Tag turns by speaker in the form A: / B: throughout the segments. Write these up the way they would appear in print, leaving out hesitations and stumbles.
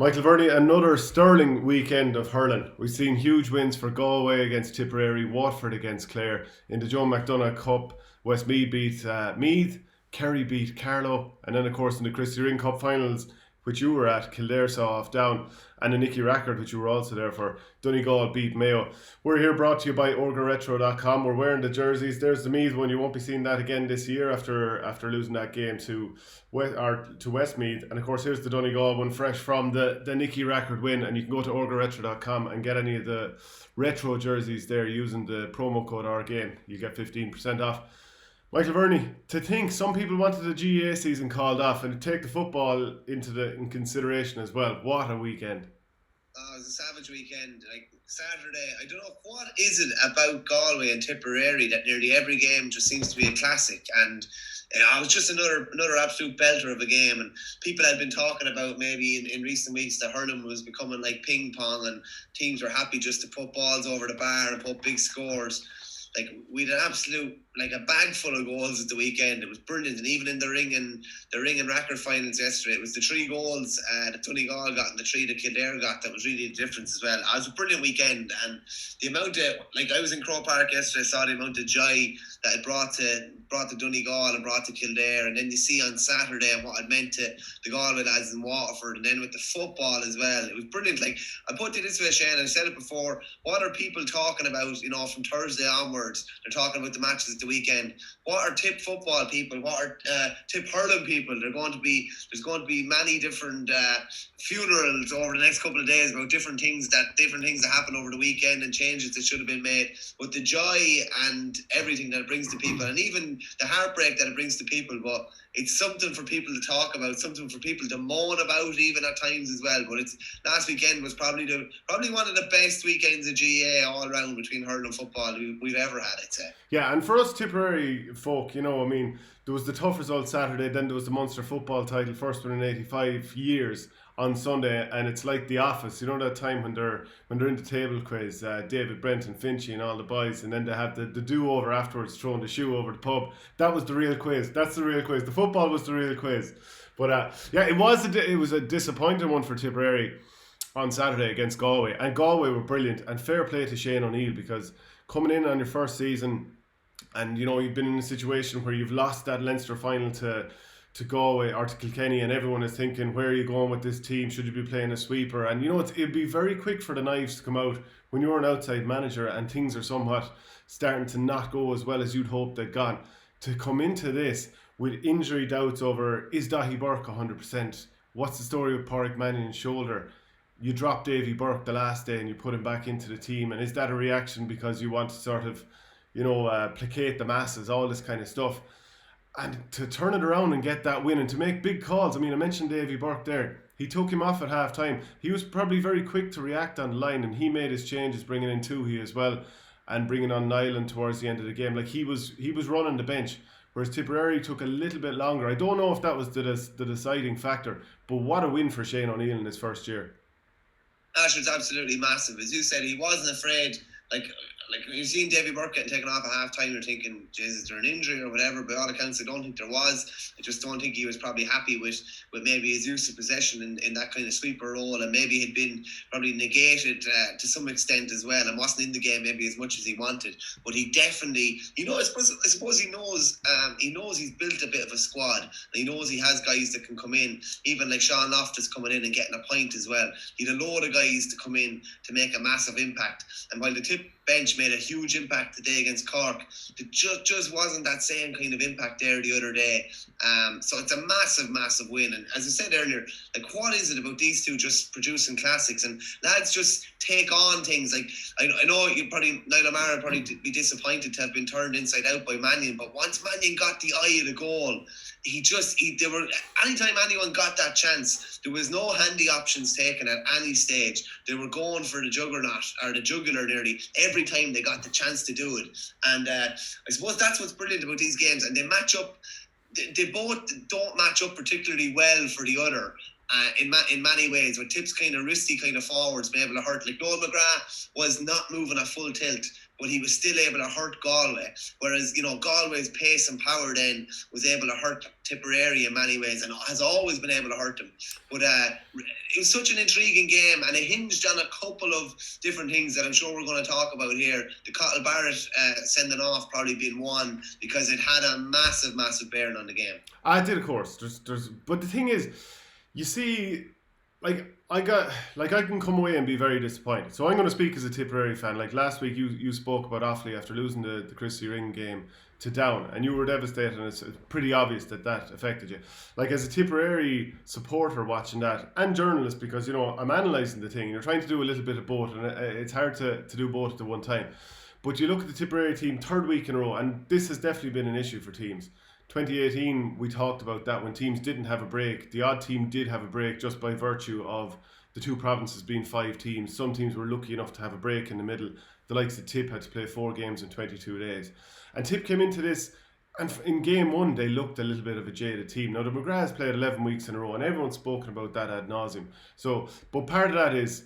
A: Michael Verney, another sterling weekend of hurling. We've seen huge wins for Galway against Tipperary, Waterford against Clare. In the Joe McDonagh Cup, Westmeath beat Meath, Kerry beat Carlow, and then of course in the Christy Ring Cup finals, which you were at, Kildare saw off down, and the Nicky Rackard, which you were also there for, Donegal beat Mayo. We're here brought to you by OrgaRetro.com. We're wearing the jerseys. There's the Meath one. You won't be seeing that again this year after losing that game to Westmeath. And of course, here's the Donegal one, fresh from the Nicky Rackard win. And you can go to OrgaRetro.com and get any of the retro jerseys there using the promo code OurGame. You get 15% off. Michael Verney, to think some people wanted the GAA season called off and to take the football in consideration as well. What a weekend.
B: It was a savage weekend. Like Saturday, I don't know what is it about Galway and Tipperary that nearly every game just seems to be a classic, and it was just another absolute belter of a game. And people had been talking about maybe in recent weeks that hurling was becoming like ping pong, and teams were happy just to put balls over the bar and put big scores. Like we had an absolute a bag full of goals at the weekend. It was brilliant, and even in the ring and Rackard finals yesterday, it was the 3 goals that Donegal got and the 3 that Kildare got that was really the difference as well. It was a brilliant weekend, and the amount of I was in Croke Park yesterday, saw the amount of joy that it brought to Donegal and brought to Kildare, and then you see on Saturday and what it meant to the Galway lads in Waterford, and then with the football as well. It was brilliant. Like I put it this way, Shane, I said it before. What are people talking about? From Thursday onwards, they're talking about the matches at the weekend. What are tip football people? What are tip hurling people? There's going to be many different funerals over the next couple of days about different things that happen over the weekend and changes that should have been made. But the joy and everything that it brings to people, and even the heartbreak that it brings to people, but it's something for people to talk about, something for people to moan about even at times as well. But last weekend was probably one of the best weekends of GAA all around between hurling and football we've ever had, I'd say.
A: Yeah, and for us Tipperary folk, there was the tough result Saturday, then there was the Munster football title, first one in 85 years on Sunday, and it's like The Office, that time when they're in the table quiz, David, Brent and Finchy and all the boys, and then they have the do-over afterwards, throwing the shoe over the pub. That was the real quiz. That's the real quiz. The football was the real quiz. But it was a disappointing one for Tipperary on Saturday against Galway, and Galway were brilliant, and fair play to Shane O'Neill, because coming in on your first season, and you've been in a situation where you've lost that Leinster final to Galway or to Kilkenny, and everyone is thinking, where are you going with this team? Should you be playing a sweeper? And it'd be very quick for the knives to come out when you're an outside manager and things are somewhat starting to not go as well as you'd hope they'd gone. To come into this with injury doubts over, is Dahi Burke 100%? What's the story with Pádraig Mannion's shoulder? You drop Davy Burke the last day and you put him back into the team, and is that a reaction because you want to sort of placate the masses, all this kind of stuff? And to turn it around and get that win and to make big calls. I mentioned Davy Burke there. He took him off at half time. He was probably very quick to react on the line, and he made his changes, bringing in Tuhi as well and bringing on Nyland towards the end of the game. Like he was running the bench, whereas Tipperary took a little bit longer. I don't know if that was the deciding factor, but what a win for Shane O'Neill in his first year.
B: Ash was absolutely massive. As you said, he wasn't afraid. Like you've seen Davy Burke getting taken off at half time, you're thinking, Jesus, is there an injury or whatever? By all accounts, I don't think there was. I just don't think he was probably happy with maybe his use of possession in that kind of sweeper role, and maybe he'd been probably negated to some extent as well, and wasn't in the game maybe as much as he wanted. But he definitely, I suppose he knows he's built a bit of a squad, and he knows he has guys that can come in, even like Sean Loftus coming in and getting a point as well. He'd a load of guys to come in to make a massive impact, and while the tip bench made a huge impact today against Cork, there just wasn't that same kind of impact there the other day. So it's a massive win, and as I said earlier, like what is it about these two just producing classics, and lads just take on things. Like I know Niall O'Mara would probably be disappointed to have been turned inside out by Mannion, but once Mannion got the eye of the goal, anytime anyone got that chance, there was no handy options taken at any stage. They were going for the juggernaut or the jugular nearly every time they got the chance to do it. And I suppose that's what's brilliant about these games, and they match up. They both don't match up particularly well for the other. In many ways, with Tip's kind of wristy kind of forwards be able to hurt. Like Noel McGrath was not moving at full tilt but he was still able to hurt Galway. Whereas, Galway's pace and power then was able to hurt Tipperary in many ways and has always been able to hurt them. But it was such an intriguing game, and it hinged on a couple of different things that I'm sure we're going to talk about here. The Cahill Barrett sending off probably being one, because it had a massive, massive bearing on the game.
A: I did, of course. But the thing is, you see, I can come away and be very disappointed. So I'm going to speak as a Tipperary fan. Like last week, you spoke about Offaly after losing the Christy Ring game to Down, and you were devastated, and it's pretty obvious that affected you. Like as a Tipperary supporter watching that, and journalist, because I'm analysing the thing. You're trying to do a little bit of both, and it's hard to do both at the one time. But you look at the Tipperary team, third week in a row, and this has definitely been an issue for teams. 2018, we talked about that when teams didn't have a break. The odd team did have a break just by virtue of the two provinces being 5 teams. Some teams were lucky enough to have a break in the middle. The likes of Tip had to play 4 games in 22 days. And Tip came into this, and in game 1, they looked a little bit of a jaded team. Now, the McGraths played 11 weeks in a row, and everyone's spoken about that ad nauseum. So, but part of that is,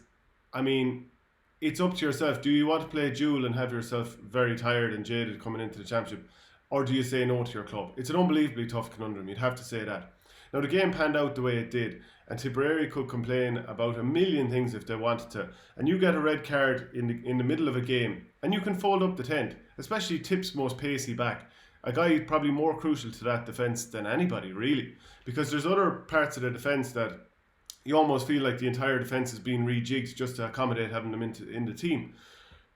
A: it's up to yourself. Do you want to play a duel and have yourself very tired and jaded coming into the championship? Or do you say no to your club? It's an unbelievably tough conundrum. You'd have to say that. Now, the game panned out the way it did, and Tipperary could complain about a million things if they wanted to. And you get a red card in the middle of a game, and you can fold up the tent, especially Tip's most pacey back. A guy probably more crucial to that defence than anybody, really. Because there's other parts of the defence that you almost feel like the entire defence is being rejigged just to accommodate having them in the team.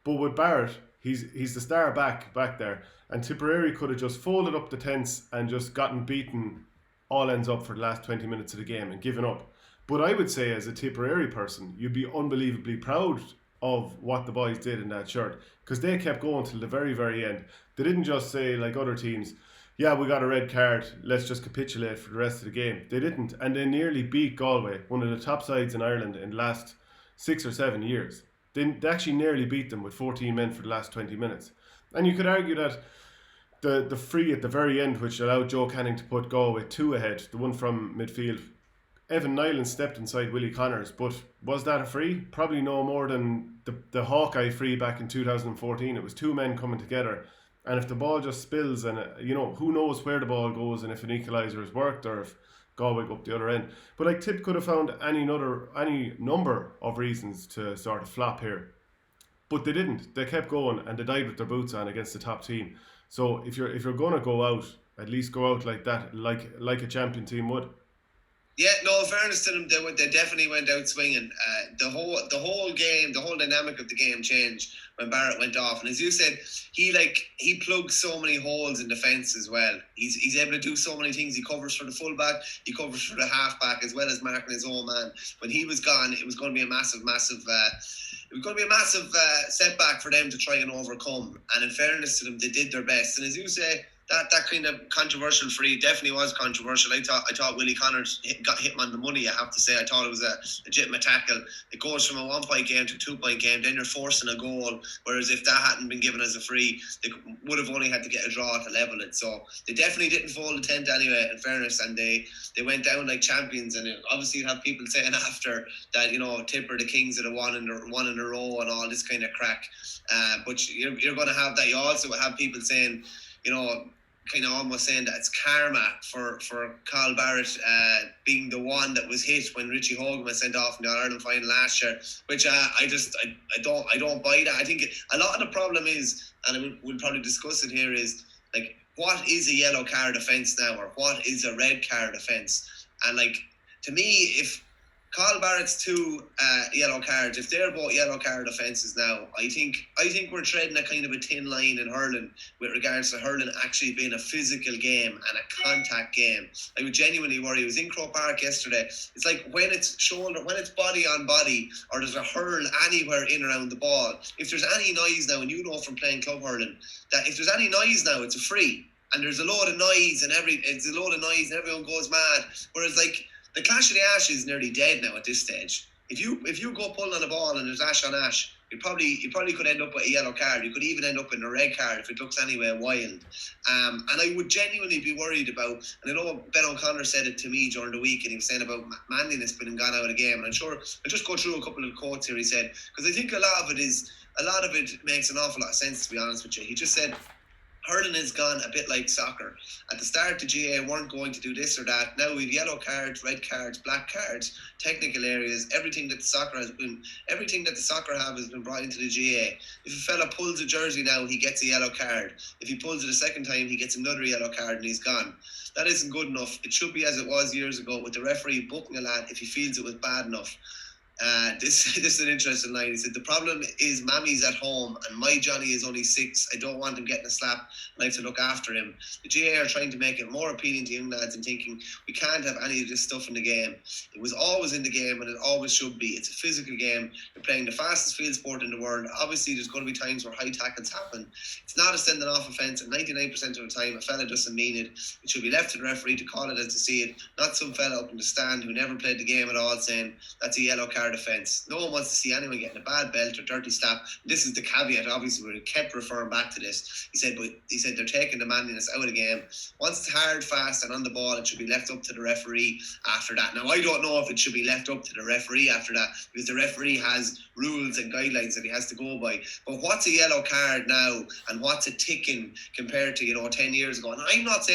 A: But with Barrett, he's the star back there. And Tipperary could have just folded up the tents and just gotten beaten all ends up for the last 20 minutes of the game and given up. But I would say, as a Tipperary person, you'd be unbelievably proud of what the boys did in that shirt, because they kept going till the very, very end. They didn't just say, like other teams, yeah, we got a red card, let's just capitulate for the rest of the game. They didn't, and they nearly beat Galway, one of the top sides in Ireland in the last 6 or 7 years. They actually nearly beat them with 14 men for the last 20 minutes. And you could argue that the free at the very end, which allowed Joe Canning to put Galway 2 ahead, the one from midfield, Evan Nyland stepped inside Willie Connors, but was that a free? Probably no more than the Hawkeye free back in 2014. It was 2 men coming together, and if the ball just spills, and who knows where the ball goes, and if an equaliser has worked, or if Galway go up the other end. But like Tip could have found any number of reasons to sort of flop here, but they didn't. They kept going, and they died with their boots on against the top team. So if you're gonna go out, at least go out like that, like a champion team would.
B: Yeah, no, in fairness to them, they definitely went out swinging. The whole game, the whole dynamic of the game changed when Barrett went off. And as you said, he plugs so many holes in defence as well. He's able to do so many things. He covers for the fullback, he covers for the halfback, as well as marking his own man. When he was gone, it was going to be a massive setback for them to try and overcome. And in fairness to them, they did their best. And as you say, that kind of controversial free definitely was controversial. I thought Willie Connors got hit on the money, I have to say. I thought it was a legitimate tackle. It goes from a 1-point game to a 2-point game, then you're forcing a goal, whereas if that hadn't been given as a free, they would have only had to get a draw to level it. So they definitely didn't fold the tent anyway, in fairness, and they went down like champions. And obviously you'd have people saying after that, Tipper, the Kings, that have won in a row and all this kind of crack. But you're going to have that. You also have people saying, kind of almost saying that it's karma for Cahill Barrett being the one that was hit when Richie Hogan was sent off in the All-Ireland final last year, which I don't buy that. I think a lot of the problem is, and we'll probably discuss it here, is like, what is a yellow card offence now, or what is a red card offence? And like, to me, if Cahill Barrett's 2 yellow cards, if they're both yellow card offences now, I think we're treading a kind of a thin line in hurling with regards to hurling actually being a physical game and a contact game. I would genuinely worry. I was in Croke Park yesterday. It's like when it's body on body, or there's a hurl anywhere in around the ball. If there's any noise now, and you know from playing club hurling, that if there's any noise now, it's a free. And there's a load of noise, and everyone goes mad. Whereas like, the Clash of the Ash is nearly dead now at this stage. If you go pulling on a ball and there's ash on ash, you probably could end up with a yellow card. You could even end up with a red card if it looks anyway wild. And I would genuinely be worried about, and I know Ben O'Connor said it to me during the week, and he was saying about manliness being gone out of the game. And I'm sure I'll just go through a couple of quotes here he said, because I think a lot of it is, a lot of it makes an awful lot of sense, to be honest with you. He just said hurling has gone a bit like soccer. At the start, the GA weren't going to do this or that. Now we've yellow cards, red cards, black cards, technical areas, everything that the soccer have has been brought into the GA. If a fella pulls a jersey now, he gets a yellow card. If he pulls it a second time, he gets another yellow card and he's gone. That isn't good enough. It should be as it was years ago, with the referee booking a lad if he feels it was bad enough. This is an interesting line. He said, the problem is Mammy's at home and my Johnny is only 6. I don't want him getting a slap and I have to look after him. The GA are trying to make it more appealing to young lads and thinking we can't have any of this stuff in the game. It was always in the game and it always should be. It's a physical game. You're playing the fastest field sport in the world. Obviously there's going to be times where high tackles happen. It's not a sending off offence, and 99% of the time a fella doesn't mean it. It should be left to the referee to call it as to see it, not some fella up in the stand who never played the game at all saying that's a yellow card offence. No one wants to see anyone getting a bad belt or dirty slap. This is the caveat, obviously, where he kept referring back to this. He said they're taking the manliness out of the game. Once it's hard, fast and on the ball, it should be left up to the referee after that. Now I don't know if it should be left up to the referee after that, because the referee has rules and guidelines that he has to go by. But what's a yellow card now and what's a ticking compared to 10 years ago? And I'm not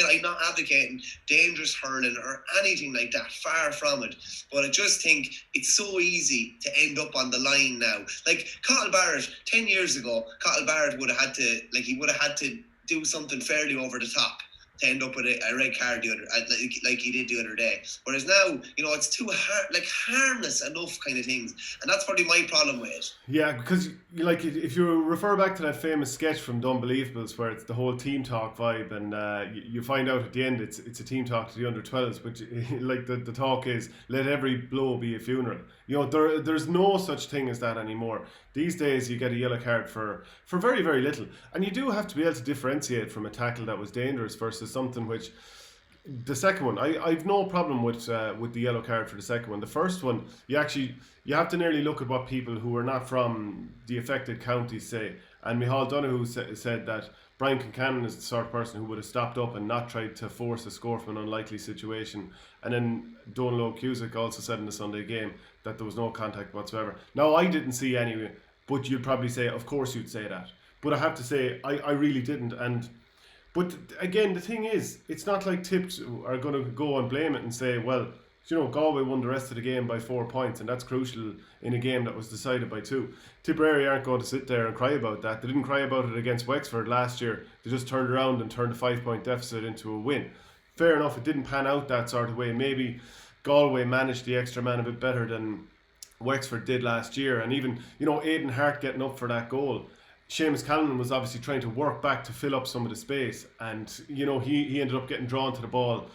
B: advocating dangerous hurling or anything like that, far from it, but I just think it's so easy to end up on the line now. Like Cahill Barrett 10 years ago, Cahill Barrett would have had to do something fairly over the top to end up with a red card like he did the other day. Whereas now, it's too harmless enough kind of things, and that's probably my problem with it.
A: Yeah, because if you refer back to that famous sketch from Unbelievables where it's the whole team talk vibe, and you find out at the end it's a team talk to the under 12s, which the talk is let every blow be a funeral. There's no such thing as that anymore. These days you get a yellow card for very, very little, and you do have to be able to differentiate from a tackle that was dangerous versus something which. The second one, I've no problem with the yellow card for the second one. The first one, you have to nearly look at what people who are not from the affected counties say. And Micheál Donoghue said that Brian Concannon is the sort of person who would have stopped up and not tried to force a score from an unlikely situation. And then Donal Cusack also said in the Sunday game that there was no contact whatsoever. Now, I didn't see any, but you'd probably say, of course you'd say that. But I have to say, I really didn't. But again, the thing is, it's not like Tips are going to go and blame it and say, well, Galway won the rest of the game by 4 points, and that's crucial in a game that was decided by 2. Tipperary aren't going to sit there and cry about that. They didn't cry about it against Wexford last year. They just turned around and turned a 5-point deficit into a win. Fair enough, it didn't pan out that sort of way. Maybe Galway managed the extra man a bit better than Wexford did last year. And even, Aidan Hart getting up for that goal. Seamus Callan was obviously trying to work back to fill up some of the space, and he ended up getting drawn to the ball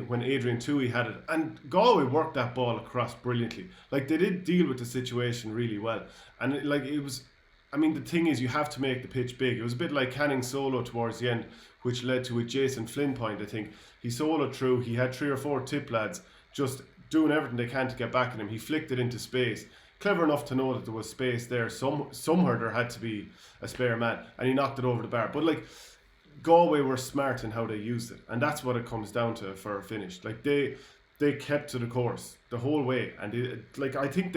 A: when Adrian Toohey had it, and Galway worked that ball across brilliantly. They did deal with the situation really well, and it was. I mean, the thing is, you have to make the pitch big. It was a bit like Canning's solo towards the end, which led to a Jason Flynn point. I think he soloed through. He had 3 or 4 tip lads just doing everything they can to get back at him. He flicked it into space. Clever enough to know that there was space there. Somewhere there had to be a spare man, and he knocked it over the bar. But Galway were smart in how they used it, and that's what it comes down to for a finish. They kept to the course the whole way, and I think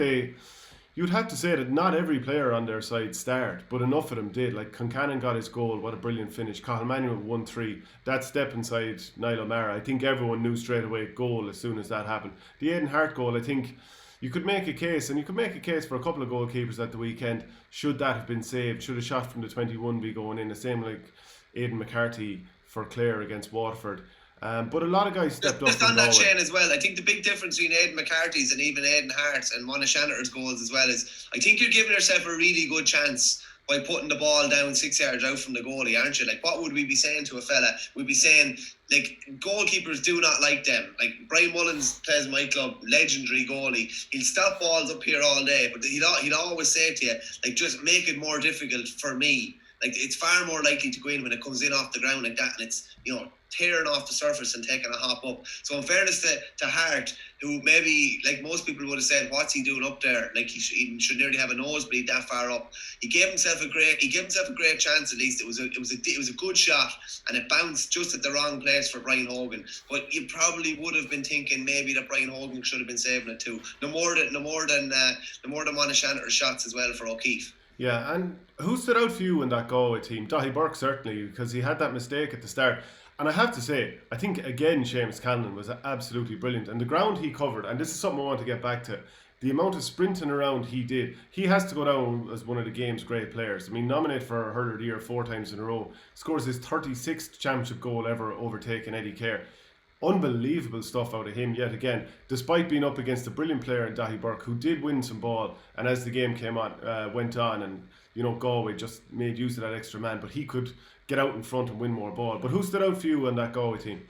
A: you'd have to say that not every player on their side starred, but enough of them did. Concannon got his goal, what a brilliant finish. Cahill Manuel 1-3. That step inside Niall O'Mara, I think everyone knew straight away goal as soon as that happened. The Aidan Hart goal, I think. You could make a case, and you could make a case for a couple of goalkeepers at the weekend. Should that have been saved? Should a shot from the 21 be going in? The same like Aidan McCarthy for Clare against Waterford. But a lot of guys stepped up.
B: Just on that chain as well, I think the big difference between Aidan McCarthy's and even Aidan Hart's and one of Shanner's goals as well is I think you're giving yourself a really good chance by putting the ball down 6 yards out from the goalie, aren't you? What would we be saying to a fella? We'd be saying, goalkeepers do not like them. Brian Mullins plays my club, legendary goalie. He'll stop balls up here all day, but he'd always say to you, just make it more difficult for me. It's far more likely to go in when it comes in off the ground like that, and it's, tearing off the surface and taking a hop up. So in fairness to Hart, who maybe, most people would have said, what's he doing up there? He should nearly have a nosebleed that far up. He gave himself a great chance. At least it was a good shot, and it bounced just at the wrong place for Brian Hogan. But you probably would have been thinking maybe that Brian Hogan should have been saving it too. No more than one of Shanner's shots as well for O'Keefe.
A: Yeah, and who stood out for you in that Galway team? Dahi Burke, certainly, because he had that mistake at the start. And I have to say, I think, again, Seamus Callan was absolutely brilliant. And the ground he covered, and this is something I want to get back to, the amount of sprinting around he did, he has to go down as one of the game's great players. I mean, nominated for Hurler of the Year 4 times in a row, scores his 36th championship goal ever, overtaking Eddie Kerr. Unbelievable stuff out of him yet again, despite being up against a brilliant player in Dahi Burke, who did win some ball. And as the game went on, and Galway just made use of that extra man, but he could get out in front and win more ball. But who stood out for you on that Galway team?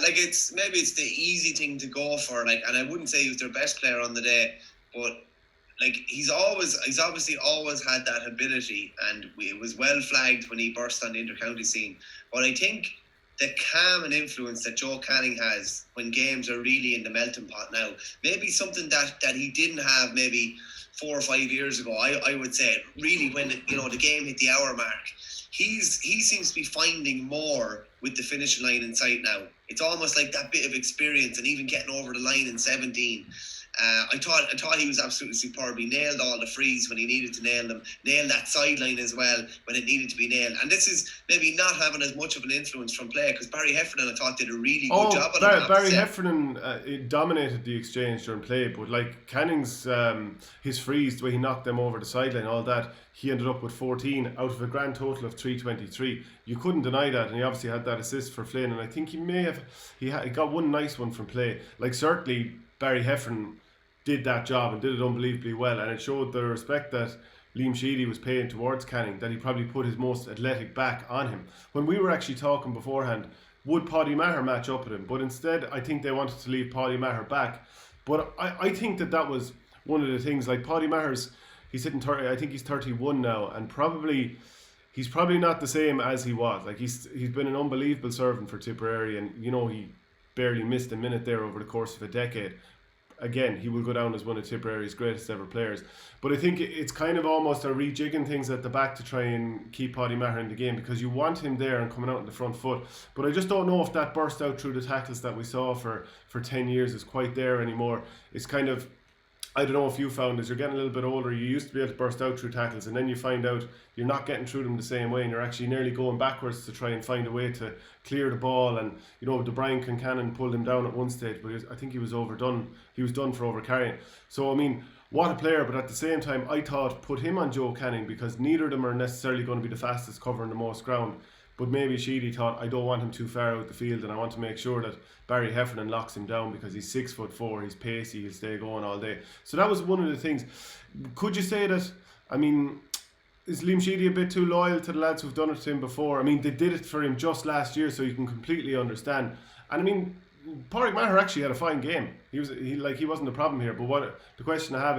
B: It's the easy thing to go for, and I wouldn't say he was their best player on the day, but he's obviously always had that ability, and it was well flagged when he burst on the inter-county scene. But I think the calm and influence that Joe Canning has when games are really in the melting pot now, maybe something that he didn't have maybe 4 or 5 years ago. I would say really when the game hit the hour mark. He seems to be finding more with the finishing line in sight now. It's almost like that bit of experience, and even getting over the line in 17. I thought he was absolutely superb. He nailed all the frees when he needed to nail them, nailed that sideline as well when it needed to be nailed. And this is maybe not having as much of an influence from play, because Barry Heffernan, I thought, did a really good job on it.
A: Barry Heffernan dominated the exchange during play, but Canning's his frees, the way he knocked them over the sideline, all that, he ended up with 14 out of a grand total of 323. You couldn't deny that, and he obviously had that assist for Flynn, and I think he got one nice one from play. Certainly Barry Heffernan did that job and did it unbelievably well, and it showed the respect that Liam Sheedy was paying towards Canning, that he probably put his most athletic back on him. When we were actually talking beforehand, would Paddy Maher match up with him? But instead, I think they wanted to leave Paddy Maher back. But I think that was one of the things. Paddy Maher's, he's hitting 30, I think he's 31 now, and he's probably not the same as he was. He's been an unbelievable servant for Tipperary, and he barely missed a minute there over the course of a decade. Again, he will go down as one of Tipperary's greatest ever players. But I think it's kind of almost a rejigging things at the back to try and keep Paddy Maher in the game, because you want him there and coming out in the front foot. But I just don't know if that burst out through the tackles that we saw for 10 years is quite there anymore. It's kind of, I don't know if you found, as you're getting a little bit older, you used to be able to burst out through tackles, and then you find out you're not getting through them the same way, and you're actually nearly going backwards to try and find a way to clear the ball. And the Brian Concannon pulled him down at one stage, but I think he was overdone. He was done for overcarrying. So I mean, what a player! But at the same time, I thought put him on Joe Canning, because neither of them are necessarily going to be the fastest covering the most ground. But maybe Sheedy thought, I don't want him too far out the field, and I want to make sure that Barry Heffernan locks him down, because he's 6'4", he's pacey, he'll stay going all day. So that was one of the things. Could you say that, I mean, is Liam Sheedy a bit too loyal to the lads who've done it to him before? I mean, they did it for him just last year, so you can completely understand. And I mean, Pádraig Maher actually had a fine game. He wasn't the problem here. But the question I have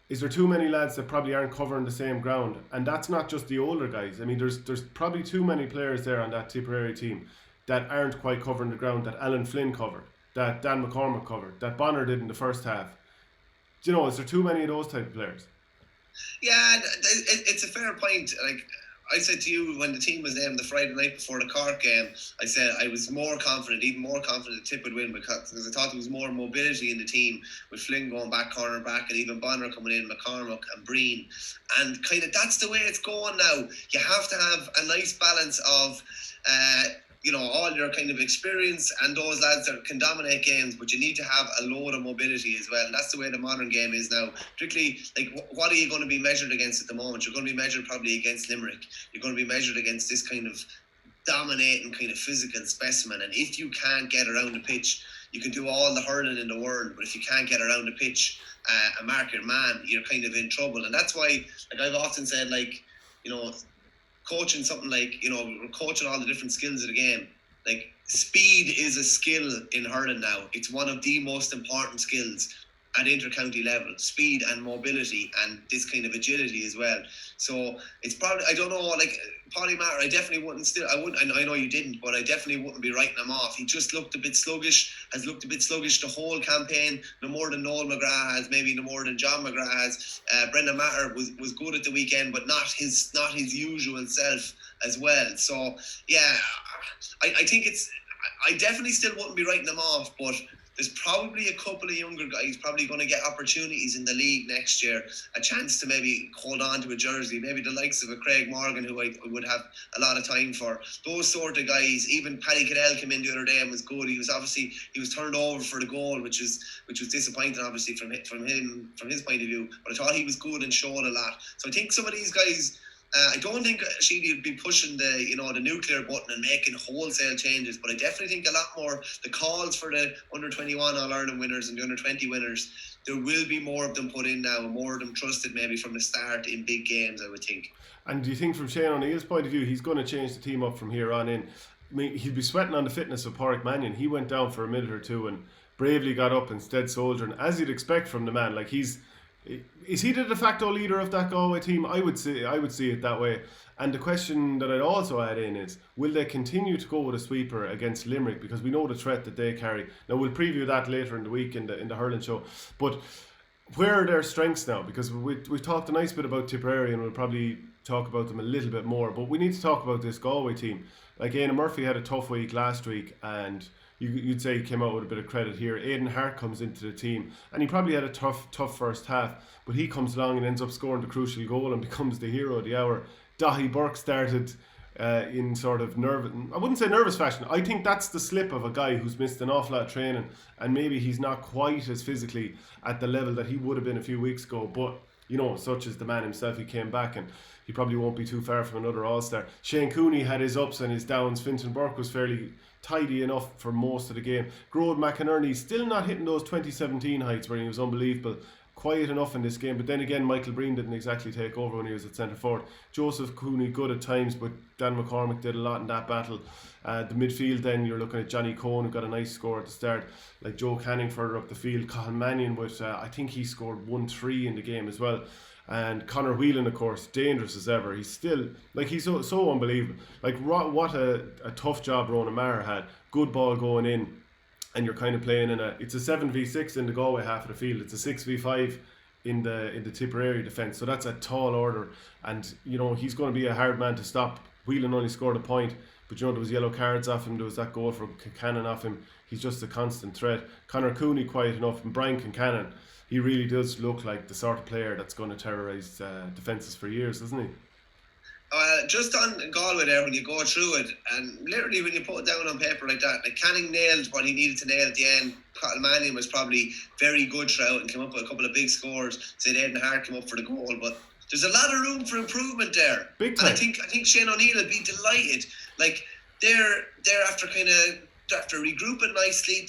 A: is there too many lads that probably aren't covering the same ground? And that's not just the older guys. I mean, there's probably too many players there on that Tipperary team that aren't quite covering the ground that Alan Flynn covered, that Dan McCormick covered, that Bonner did in the first half. Is there too many of those type of players?
B: Yeah, it's a fair point. I said to you when the team was named the Friday night before the Cork game, I said I was more confident, even more confident that Tip would win, because I thought there was more mobility in the team, with Flynn going back, corner back, and even Bonner coming in, McCormick and Breen. And kind of that's the way it's going now. You have to have a nice balance of all your kind of experience and those lads that can dominate games, but you need to have a load of mobility as well. And that's the way the modern game is now. Particularly, what are you going to be measured against at the moment? You're going to be measured probably against Limerick. You're going to be measured against this kind of dominating kind of physical specimen. And if you can't get around the pitch, you can do all the hurling in the world, but if you can't get around the pitch and mark your man, you're kind of in trouble. And that's why, I've often said, coaching something we're coaching all the different skills of the game. Speed is a skill in hurling now. It's one of the most important skills at inter-county level. Speed and mobility and this kind of agility as well. So it's probably, I don't know, Paddy Maher, I know you didn't, but I definitely wouldn't be writing him off. He just looked a bit sluggish, the whole campaign, no more than Noel McGrath has, maybe no more than John McGrath has. Brendan Maher was good at the weekend, but not his usual self as well. So yeah, I think I definitely still wouldn't be writing him off, but there's probably a couple of younger guys probably going to get opportunities in the league next year, a chance to maybe hold on to a jersey, maybe the likes of a Craig Morgan, who I would have a lot of time for. Those sort of guys. Even Paddy Cahill came in the other day and was good. He was turned over for the goal, which was disappointing, obviously, from his point of view. But I thought he was good and showed a lot. So I think some of these guys, I don't think Sheedy would be pushing the nuclear button and making wholesale changes, but I definitely think a lot more the calls for the under 21 All Ireland winners and the under 20 winners, there will be more of them put in now, and more of them trusted maybe from the start in big games, I would think.
A: And do you think from Shane O'Neill's point of view, he's going to change the team up from here on in? I mean, he'll be sweating on the fitness of Pádraig Mannion. He went down for a minute or two and bravely got up instead soldiering, as you'd expect from the man. Like, is he the de facto leader of that Galway team? I would see it that way. And the question that I'd also add in is, will they continue to go with a sweeper against Limerick? Because we know the threat that they carry. Now, we'll preview that later in the week in the hurling show. But where are their strengths now? Because we've talked a nice bit about Tipperary, and we'll probably talk about them a little bit more. But we need to talk about this Galway team. Like, Éanna Murphy had a tough week last week, and you'd say he came out with a bit of credit here. Aidan Hart comes into the team, and he probably had a tough first half, but he comes along and ends up scoring the crucial goal and becomes the hero of the hour. Daithí Burke started in sort of I wouldn't say nervous fashion. I think that's the slip of a guy who's missed an awful lot of training, and maybe he's not quite as physically at the level that he would have been a few weeks ago. But such as the man himself, he came back, and he probably won't be too far from another All-Star. Shane Cooney had his ups and his downs. Fintan Burke was fairly tidy enough for most of the game. Grode McInerney still not hitting those 2017 heights where he was unbelievable. Quiet enough in this game, but then again, Michael Breen didn't exactly take over when he was at centre forward. Joseph Cooney good at times, but Dan McCormick did a lot in that battle. The midfield, then you're looking at Johnny Cohen, who got a nice score at the start, like Joe Canning further up the field. Cahill Mannion with I think he scored 1-3 in the game as well. And Conor Whelan, of course, dangerous as ever. He's still, like, he's so unbelievable. Like, what a tough job Ronan Maher had. Good ball going in, and you're kind of playing it's a 7v6 in the Galway half of the field. It's a 6v5 in the Tipperary defence. So that's a tall order, and he's going to be a hard man to stop. Whelan only scored a point, but there was yellow cards off him. There was that goal from Concannon off him. He's just a constant threat. Conor Cooney quiet enough, and Brian Concannon, he really does look like the sort of player that's going to terrorise defences for years, doesn't he?
B: Just on Galway there, when you go through it, and literally when you put it down on paper like that, like Canning nailed what he needed to nail at the end. Cahill Mannion was probably very good throughout and came up with a couple of big scores. Said Aidan Hart came up for the goal, but there's a lot of room for improvement there.
A: Big time.
B: And I think Shane O'Neill would be delighted. Like they're after regrouping nicely,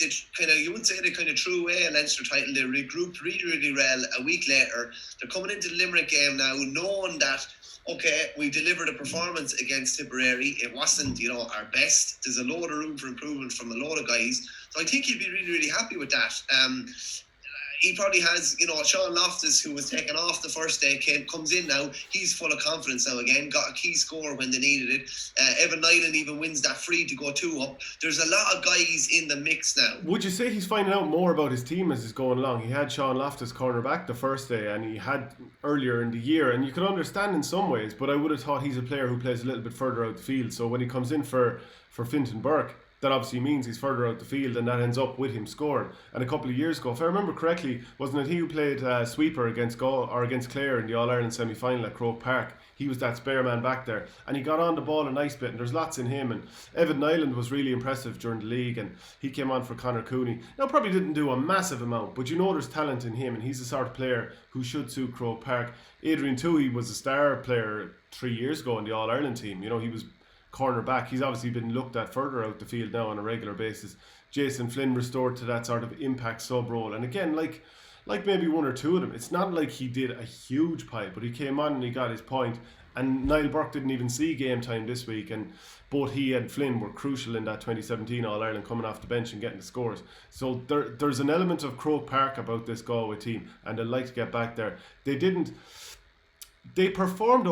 B: you would say they kind of threw away a Leinster title. They regrouped really, really well a week later. They're coming into the Limerick game now, knowing that, okay, we delivered a performance against Tipperary. It wasn't, our best. There's a load of room for improvement from a load of guys. So I think he'd be really, really happy with that. He probably has, Sean Loftus, who was taken off the first day, comes in now. He's full of confidence now again. Got a key score when they needed it. Evan Nyland even wins that free to go 2 up. There's a lot of guys in the mix now.
A: Would you say he's finding out more about his team as he's going along? He had Sean Loftus cornerback the first day, and he had earlier in the year, and you can understand in some ways, but I would have thought he's a player who plays a little bit further out the field. So when he comes in for Fintan Burke, that obviously means he's further out the field, and that ends up with him scoring. And a couple of years ago, if I remember correctly, wasn't it he who played sweeper against Clare in the All-Ireland semi-final at Croke Park? He was that spare man back there, and he got on the ball a nice bit, and there's lots in him. And Evan Nyland was really impressive during the league, and he came on for Conor Cooney. Now, probably didn't do a massive amount, but there's talent in him, and he's the sort of player who should suit Croke Park. Adrian Toohey was a star player 3 years ago in the All-Ireland team. He was cornerback. He's obviously been looked at further out the field now on a regular basis. Jason Flynn restored to that sort of impact sub role, and again, like maybe one or two of them, it's not like he did a huge pipe, but he came on and he got his point. And Niall Burke didn't even see game time this week, and both he and Flynn were crucial in that 2017 All-Ireland, coming off the bench and getting the scores. So there's an element of Croke Park about this Galway team, and they'd like to get back there. They didn't They performed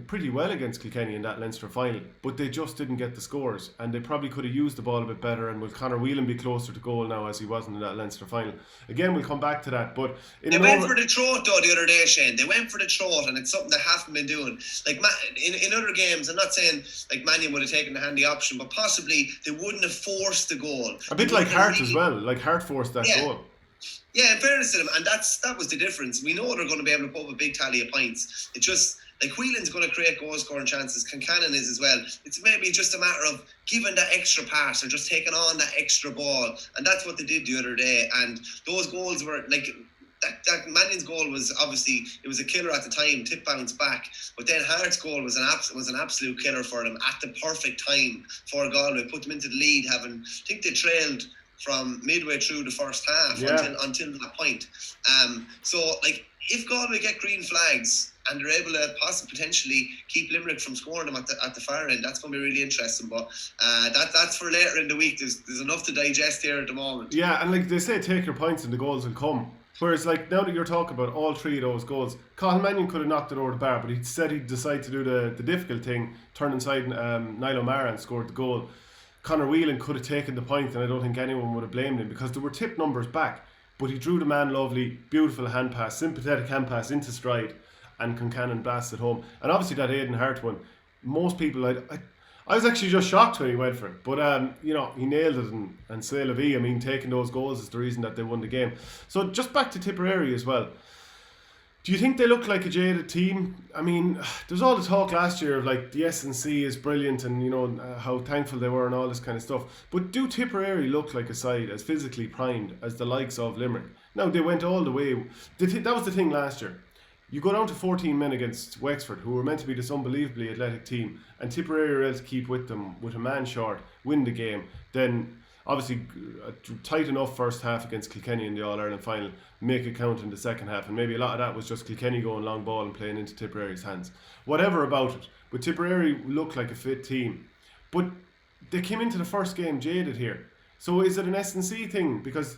A: pretty well against Kilkenny in that Leinster final, but they just didn't get the scores, and they probably could have used the ball a bit better. And will Conor Whelan be closer to goal now as he wasn't in that Leinster final? Again, we'll come back to that. But
B: they went for the throat though the other day, Shane. They went for the throat, and it's something they haven't been doing. Like in other games, I'm not saying like Mannion would have taken the handy option, but possibly they wouldn't have forced the goal.
A: A bit like Hart as well. Like Hart forced that goal.
B: Yeah, in fairness to them, and that was the difference. We know they're going to be able to put up a big tally of points. It just, like, Whelan's going to create goal scoring chances, Concannon is as well. It's maybe just a matter of giving that extra pass or just taking on that extra ball, and that's what they did the other day. And those goals were, like, that Mannion's goal was obviously, it was a killer at the time, tip bounced back, but then Hart's goal was an absolute killer for them at the perfect time for Galway, put them into the lead, I think they trailed from midway through the first half until that point. So, like, if Galway get green flags and they're able to potentially keep Limerick from scoring them at the far end, that's going to be really interesting. But that's for later in the week. There's enough to digest here at the moment.
A: Yeah, and like they say, take your points and the goals will come. Whereas, like, now that you're talking about all three of those goals, Cahill Mannion could have knocked it over the bar, but he said he'd decide to do the difficult thing, turn inside Niall O'Mara and scored the goal. Conor Whelan could have taken the point, and I don't think anyone would have blamed him because there were tip numbers back, but he drew the man lovely, beautiful hand pass, sympathetic hand pass into stride, and Concannon blasted home. And obviously that Aidan Hart one, most people, I was actually just shocked when he went for it, but he nailed it, and c'est la vie. I mean, taking those goals is the reason that they won the game. So just back to Tipperary as well. Do you think they look like a jaded team? I mean, there's all the talk last year of like the S&C is brilliant and how thankful they were and all this kind of stuff. But do Tipperary look like a side as physically primed as the likes of Limerick? Now, they went all the way. That was the thing last year. You go down to 14 men against Wexford, who were meant to be this unbelievably athletic team, and Tipperary were able to keep with them with a man short, win the game. Then, obviously, a tight enough first half against Kilkenny in the All-Ireland final, make it count in the second half. And maybe a lot of that was just Kilkenny going long ball and playing into Tipperary's hands. Whatever about it. But Tipperary looked like a fit team. But they came into the first game jaded here. So is it an S&C thing? Because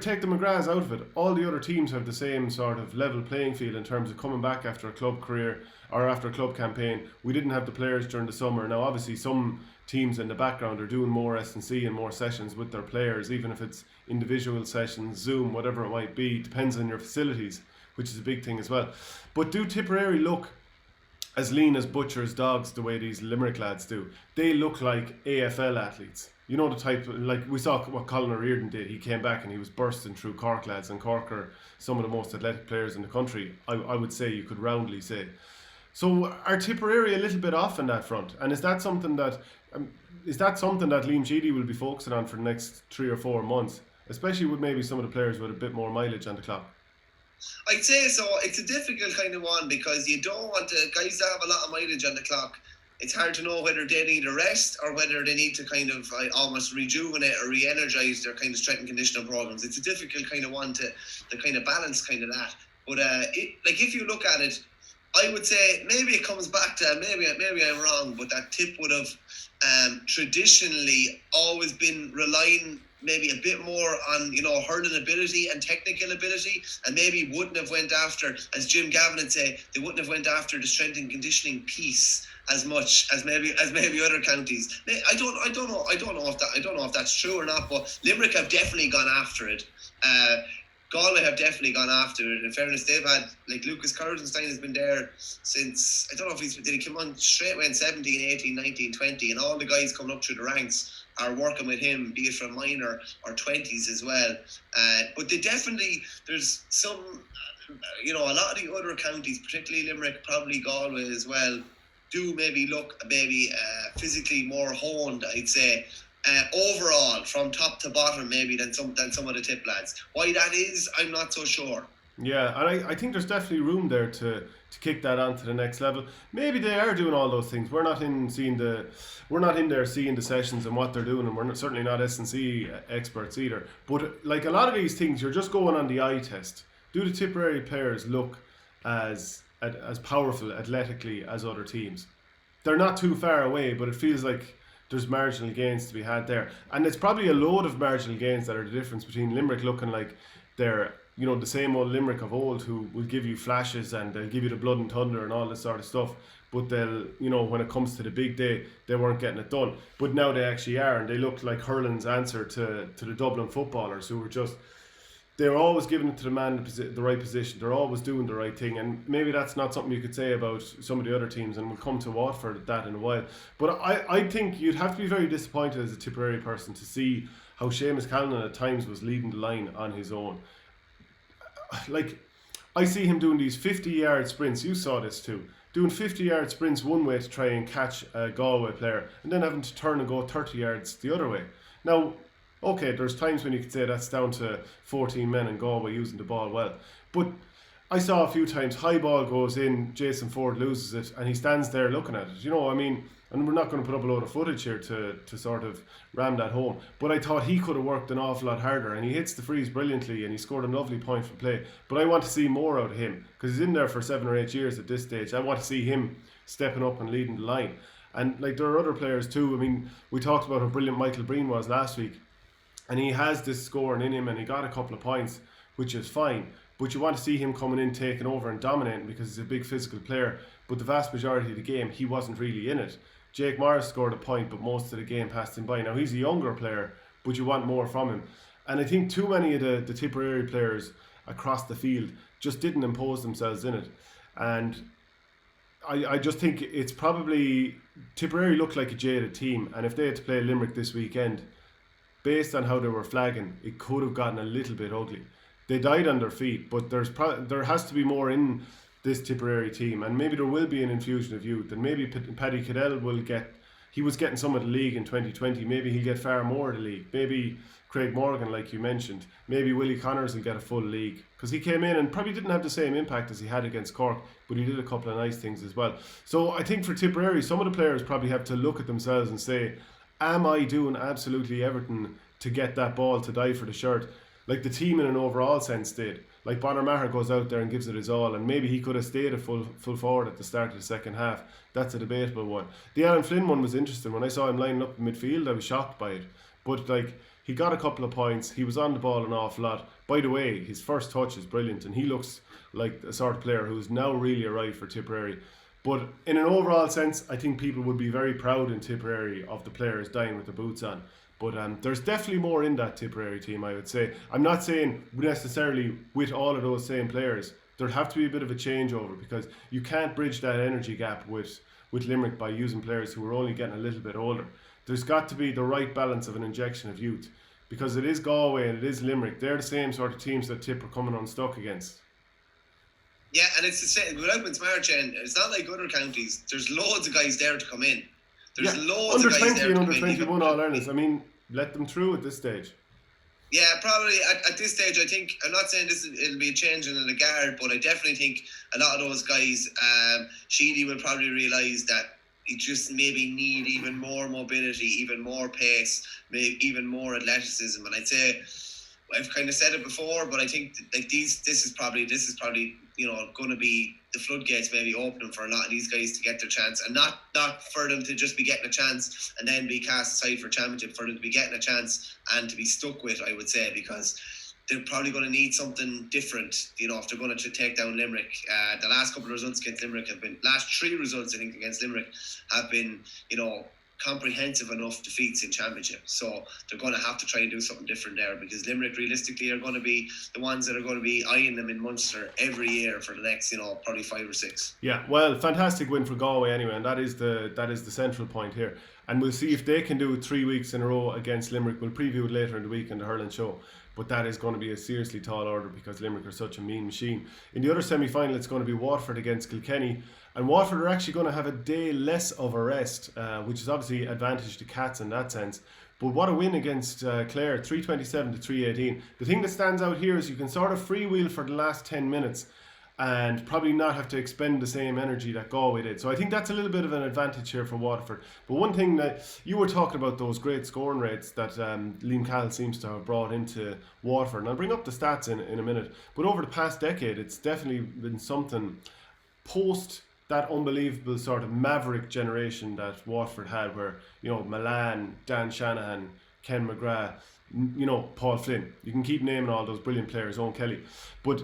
A: take the McGraths out of it, all the other teams have the same sort of level playing field in terms of coming back after a club career or after a club campaign. We didn't have the players during the summer. Now, obviously, some teams in the background are doing more S&C and more sessions with their players, even if it's individual sessions, Zoom, whatever it might be. Depends on your facilities, which is a big thing as well. But do Tipperary look as lean as butchers' dogs the way these Limerick lads do? They look like AFL athletes. You know the type, like we saw what Colin O'Riordan did. He came back and he was bursting through Cork lads, and Cork are some of the most athletic players in the country, I would say, you could roundly say. So are Tipperary a little bit off in that front? And is that something that Liam Sheedy will be focusing on for the next 3 or 4 months, especially with maybe some of the players with a bit more mileage on the clock?
B: I'd say so. It's a difficult kind of one because you don't want the guys that have a lot of mileage on the clock. It's hard to know whether they need a rest or whether they need to kind of almost rejuvenate or re-energise their kind of strength and conditioning programs. It's a difficult kind of one to kind of balance kind of that. But if you look at it, I would say maybe it comes back to, maybe I'm wrong, but that Tip would have traditionally always been relying maybe a bit more on hurling ability and technical ability, and maybe wouldn't have went after, as Jim Gavin would say, they wouldn't have went after the strength and conditioning piece as much as maybe other counties. I don't know if that's true or not, but Limerick have definitely gone after it. Galway have definitely gone after it. In fairness, they've had, like, Lucas Curdenstein has been there since, I don't know if did he come on straight away in 17, 18, 19, 20, and all the guys coming up through the ranks are working with him, be it from minor or 20s as well. But they definitely, there's some, a lot of the other counties, particularly Limerick, probably Galway as well, do maybe look physically more honed, I'd say. Overall, from top to bottom, maybe than some of the Tip lads. Why that is, I'm not so sure.
A: Yeah, and I think there's definitely room there to kick that on to the next level. Maybe they are doing all those things. We're not in there seeing the sessions and what they're doing, and we're certainly not S&C experts either. But like a lot of these things, you're just going on the eye test. Do the Tipperary players look as powerful athletically as other teams? They're not too far away, but it feels like there's marginal gains to be had there. And it's probably a load of marginal gains that are the difference between Limerick looking like they're the same old Limerick of old who will give you flashes and they'll give you the blood and thunder and all this sort of stuff. But they'll, when it comes to the big day, they weren't getting it done. But now they actually are, and they look like hurling's answer to the Dublin footballers who were just, they're always giving it to the man the right position. They're always doing the right thing, and maybe that's not something you could say about some of the other teams, and we'll come to Waterford at that in a while. But I think you'd have to be very disappointed as a Tipperary person to see how Seamus Callanan at times was leading the line on his own. Like, I see him doing these 50-yard sprints. You saw this too. Doing 50-yard sprints one way to try and catch a Galway player, and then having to turn and go 30 yards the other way. Now, okay, there's times when you could say that's down to 14 men in Galway using the ball well. But I saw a few times, high ball goes in, Jason Ford loses it, and he stands there looking at it. And we're not going to put up a load of footage here to sort of ram that home. But I thought he could have worked an awful lot harder, and he hits the freeze brilliantly, and he scored a lovely point for play. But I want to see more out of him, because he's in there for 7 or 8 years at this stage. I want to see him stepping up and leading the line. And there are other players too. We talked about how brilliant Michael Breen was last week, and he has this scoring in him, and he got a couple of points, which is fine. But you want to see him coming in, taking over and dominating, because he's a big physical player. But the vast majority of the game, he wasn't really in it. Jake Morris scored a point, but most of the game passed him by. Now, he's a younger player, but you want more from him. And I think too many of the Tipperary players across the field just didn't impose themselves in it. And I just think it's probably, Tipperary looked like a jaded team, and if they had to play Limerick this weekend, based on how they were flagging, it could have gotten a little bit ugly. They died on their feet, but there has to be more in this Tipperary team, and maybe there will be an infusion of youth, and maybe Paddy Cahill he was getting some of the league in 2020, maybe he'll get far more of the league. Maybe Craig Morgan, like you mentioned, maybe Willie Connors will get a full league, because he came in and probably didn't have the same impact as he had against Cork, but he did a couple of nice things as well. So I think for Tipperary, some of the players probably have to look at themselves and say, am I doing absolutely everything to get that ball to die for the shirt, like the team in an overall sense did? Like Bonner Maher goes out there and gives it his all, and maybe he could have stayed a full forward at the start of the second half. That's a debatable one. The Alan Flynn one was interesting. When I saw him lining up in midfield, I was shocked by it. But he got a couple of points. He was on the ball an awful lot. By the way, his first touch is brilliant, and he looks like a sort of player who's now really arrived for Tipperary. But in an overall sense, I think people would be very proud in Tipperary of the players dying with the boots on. But there's definitely more in that Tipperary team, I would say. I'm not saying necessarily with all of those same players. There'd have to be a bit of a changeover, because you can't bridge that energy gap with Limerick by using players who are only getting a little bit older. There's got to be the right balance of an injection of youth, because it is Galway and it is Limerick. They're the same sort of teams that Tip are coming unstuck against.
B: Yeah, and it's the same. Without March, it's not like other counties. There's loads of guys there to come in. There's loads of guys there to come in.
A: Under 20 and under 21 All-Irelands. Let them through at this stage.
B: Yeah, probably at this stage, I think, I'm not saying it'll be a change in the guard, but I definitely think a lot of those guys, Sheedy will probably realise that he just maybe need even more mobility, even more pace, maybe even more athleticism. And I'd say, I've kind of said it before, but I think this is probably going to be the floodgates maybe opening for a lot of these guys to get their chance, and not for them to just be getting a chance and then be cast aside for championship, for them to be getting a chance and to be stuck with, I would say, because they're probably going to need something different, if they're going to take down Limerick. The last couple of results against Limerick last 3 results I think against Limerick have been, comprehensive enough defeats in championship. So they're going to have to try and do something different there, because Limerick realistically are going to be the ones that are going to be eyeing them in Munster every year for the next, probably 5 or 6. Yeah,
A: well, fantastic win for Galway anyway, and that is the central point here. And we'll see if they can do it 3 weeks in a row against Limerick. We'll preview it later in the week in the hurling show. But that is going to be a seriously tall order, because Limerick are such a mean machine. In the other semi-final, it's going to be Waterford against Kilkenny. And Waterford are actually going to have a day less of a rest, which is obviously advantage to Cats in that sense. But what a win against Clare, 327 to 318. The thing that stands out here is you can sort of freewheel for the last 10 minutes and probably not have to expend the same energy that Galway did. So I think that's a little bit of an advantage here for Waterford. But one thing that you were talking about, those great scoring rates that Liam Cahill seems to have brought into Waterford, and I'll bring up the stats in a minute, but over the past decade it's definitely been something post that unbelievable sort of maverick generation that Waterford had, where Milan, Dan Shanahan, Ken McGrath, Paul Flynn. You can keep naming all those brilliant players, Owen Kelly. But,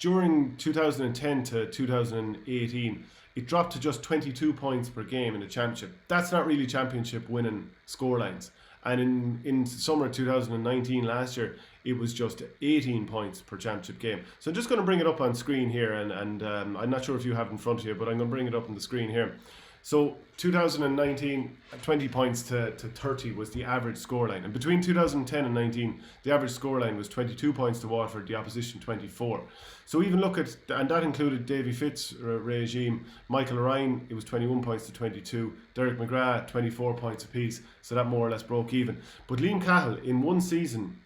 A: during 2010 to 2018, it dropped to just 22 points per game in the championship. That's not really championship winning scorelines. And in summer 2019, last year, it was just 18 points per championship game. So I'm just going to bring it up on screen here, and I'm not sure if you have it in front of you, but I'm going to bring it up on the screen here. So 2019, 20 points to 30 was the average scoreline. And between 2010 and 19, the average scoreline was 22 points to Waterford, the opposition 24. So even look at, and that included Davy Fitt's regime, Michael Ryan, it was 21 points to 22, Derek McGrath, 24 points apiece, so that more or less broke even. But Liam Cahill, in one season,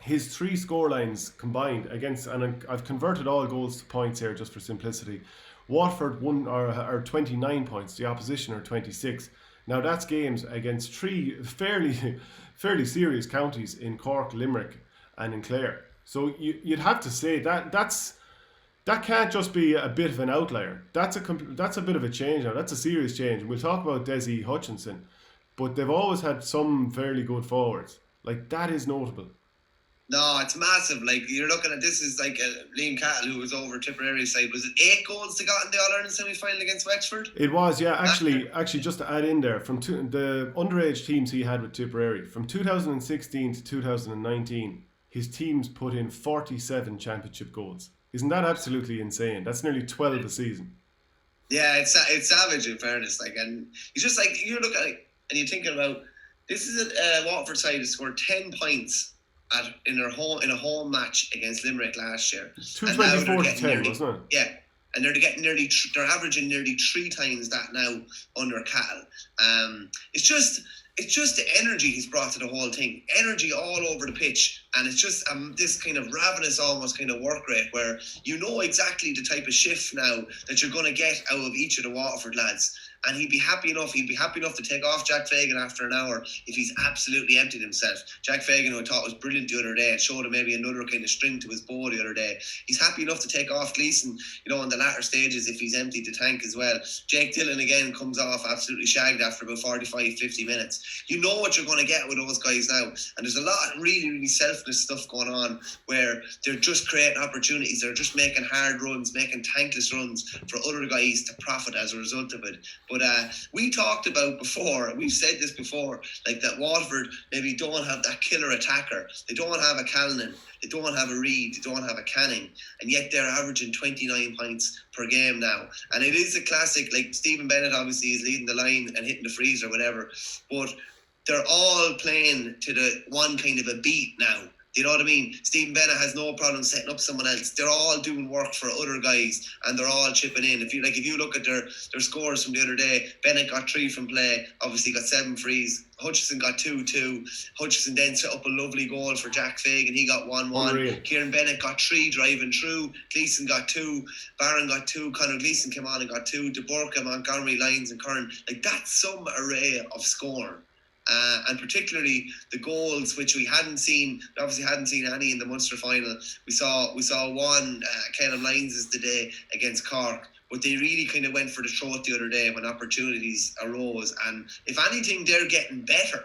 A: his 3 scorelines combined against, and I've converted all goals to points here just for simplicity, Waterford are 29 points, the opposition are 26. Now that's games against 3 fairly serious counties in Cork, Limerick and in Clare. So you'd have to say that can't just be a bit of an outlier. That's a bit of a change now. That's a serious change. We'll talk about Desi Hutchinson, but they've always had some fairly good forwards. Like, that is notable.
B: No, it's massive. Like, you're looking at, this is like Liam Cahill, who was over Tipperary's side. Was it 8 goals they got in the All-Ireland semi-final against Wexford?
A: It was, yeah. Actually, just to add in there, from the underage teams he had with Tipperary, from 2016 to 2019, his teams put in 47 championship goals. Isn't that absolutely insane? That's nearly 12 a season.
B: Yeah, it's savage in fairness. Like, and it's just like, you look at it and you're thinking about, this is a Waterford side who scored 10 points in a home match against Limerick last year.
A: 224 to 10, wasn't it?
B: Yeah, and they're averaging nearly 3 times that now under Cahill. It's just the energy he's brought to the whole thing. Energy all over the pitch, and it's just this kind of ravenous, almost kind of work rate where you know exactly the type of shift now that you're going to get out of each of the Waterford lads. And he'd be happy enough to take off Jack Fagan after an hour if he's absolutely emptied himself. Jack Fagan, who I thought was brilliant the other day, and showed him maybe another kind of string to his bow the other day. He's happy enough to take off Gleeson, in the latter stages if he's emptied the tank as well. Jake Dillon again comes off absolutely shagged after about 45-50 minutes. You know what you're going to get with those guys now. And there's a lot of really, really selfless stuff going on where they're just creating opportunities. They're just making hard runs, making tankless runs for other guys to profit as a result of it. But we talked about before, we've said this before, like that Waterford maybe don't have that killer attacker. They don't have a Callanan, they don't have a Reid, they don't have a Canning, and yet they're averaging 29 points per game now. And it is a classic, like Stephen Bennett obviously is leading the line and hitting the freeze or whatever, but they're all playing to the one kind of a beat now. You know what I mean? Stephen Bennett has no problem setting up someone else. They're all doing work for other guys, and they're all chipping in. If you look at their scores from the other day, Bennett got 3 from play, obviously got 7 frees. Hutchinson got 2-2. Hutchinson then set up a lovely goal for Jack Fagan. He got 1-1. Kieran Bennett got 3 driving through. Gleeson got 2. Barron got 2. Conor Gleeson came on and got 2. De Burke, Montgomery, Lyons and Curran. Like, that's some array of scoring. And particularly the goals, which we obviously hadn't seen any in the Munster final. We saw one, Cahill Lyons today against Cork, but they really kind of went for the throat the other day when opportunities arose. And if anything, they're getting better.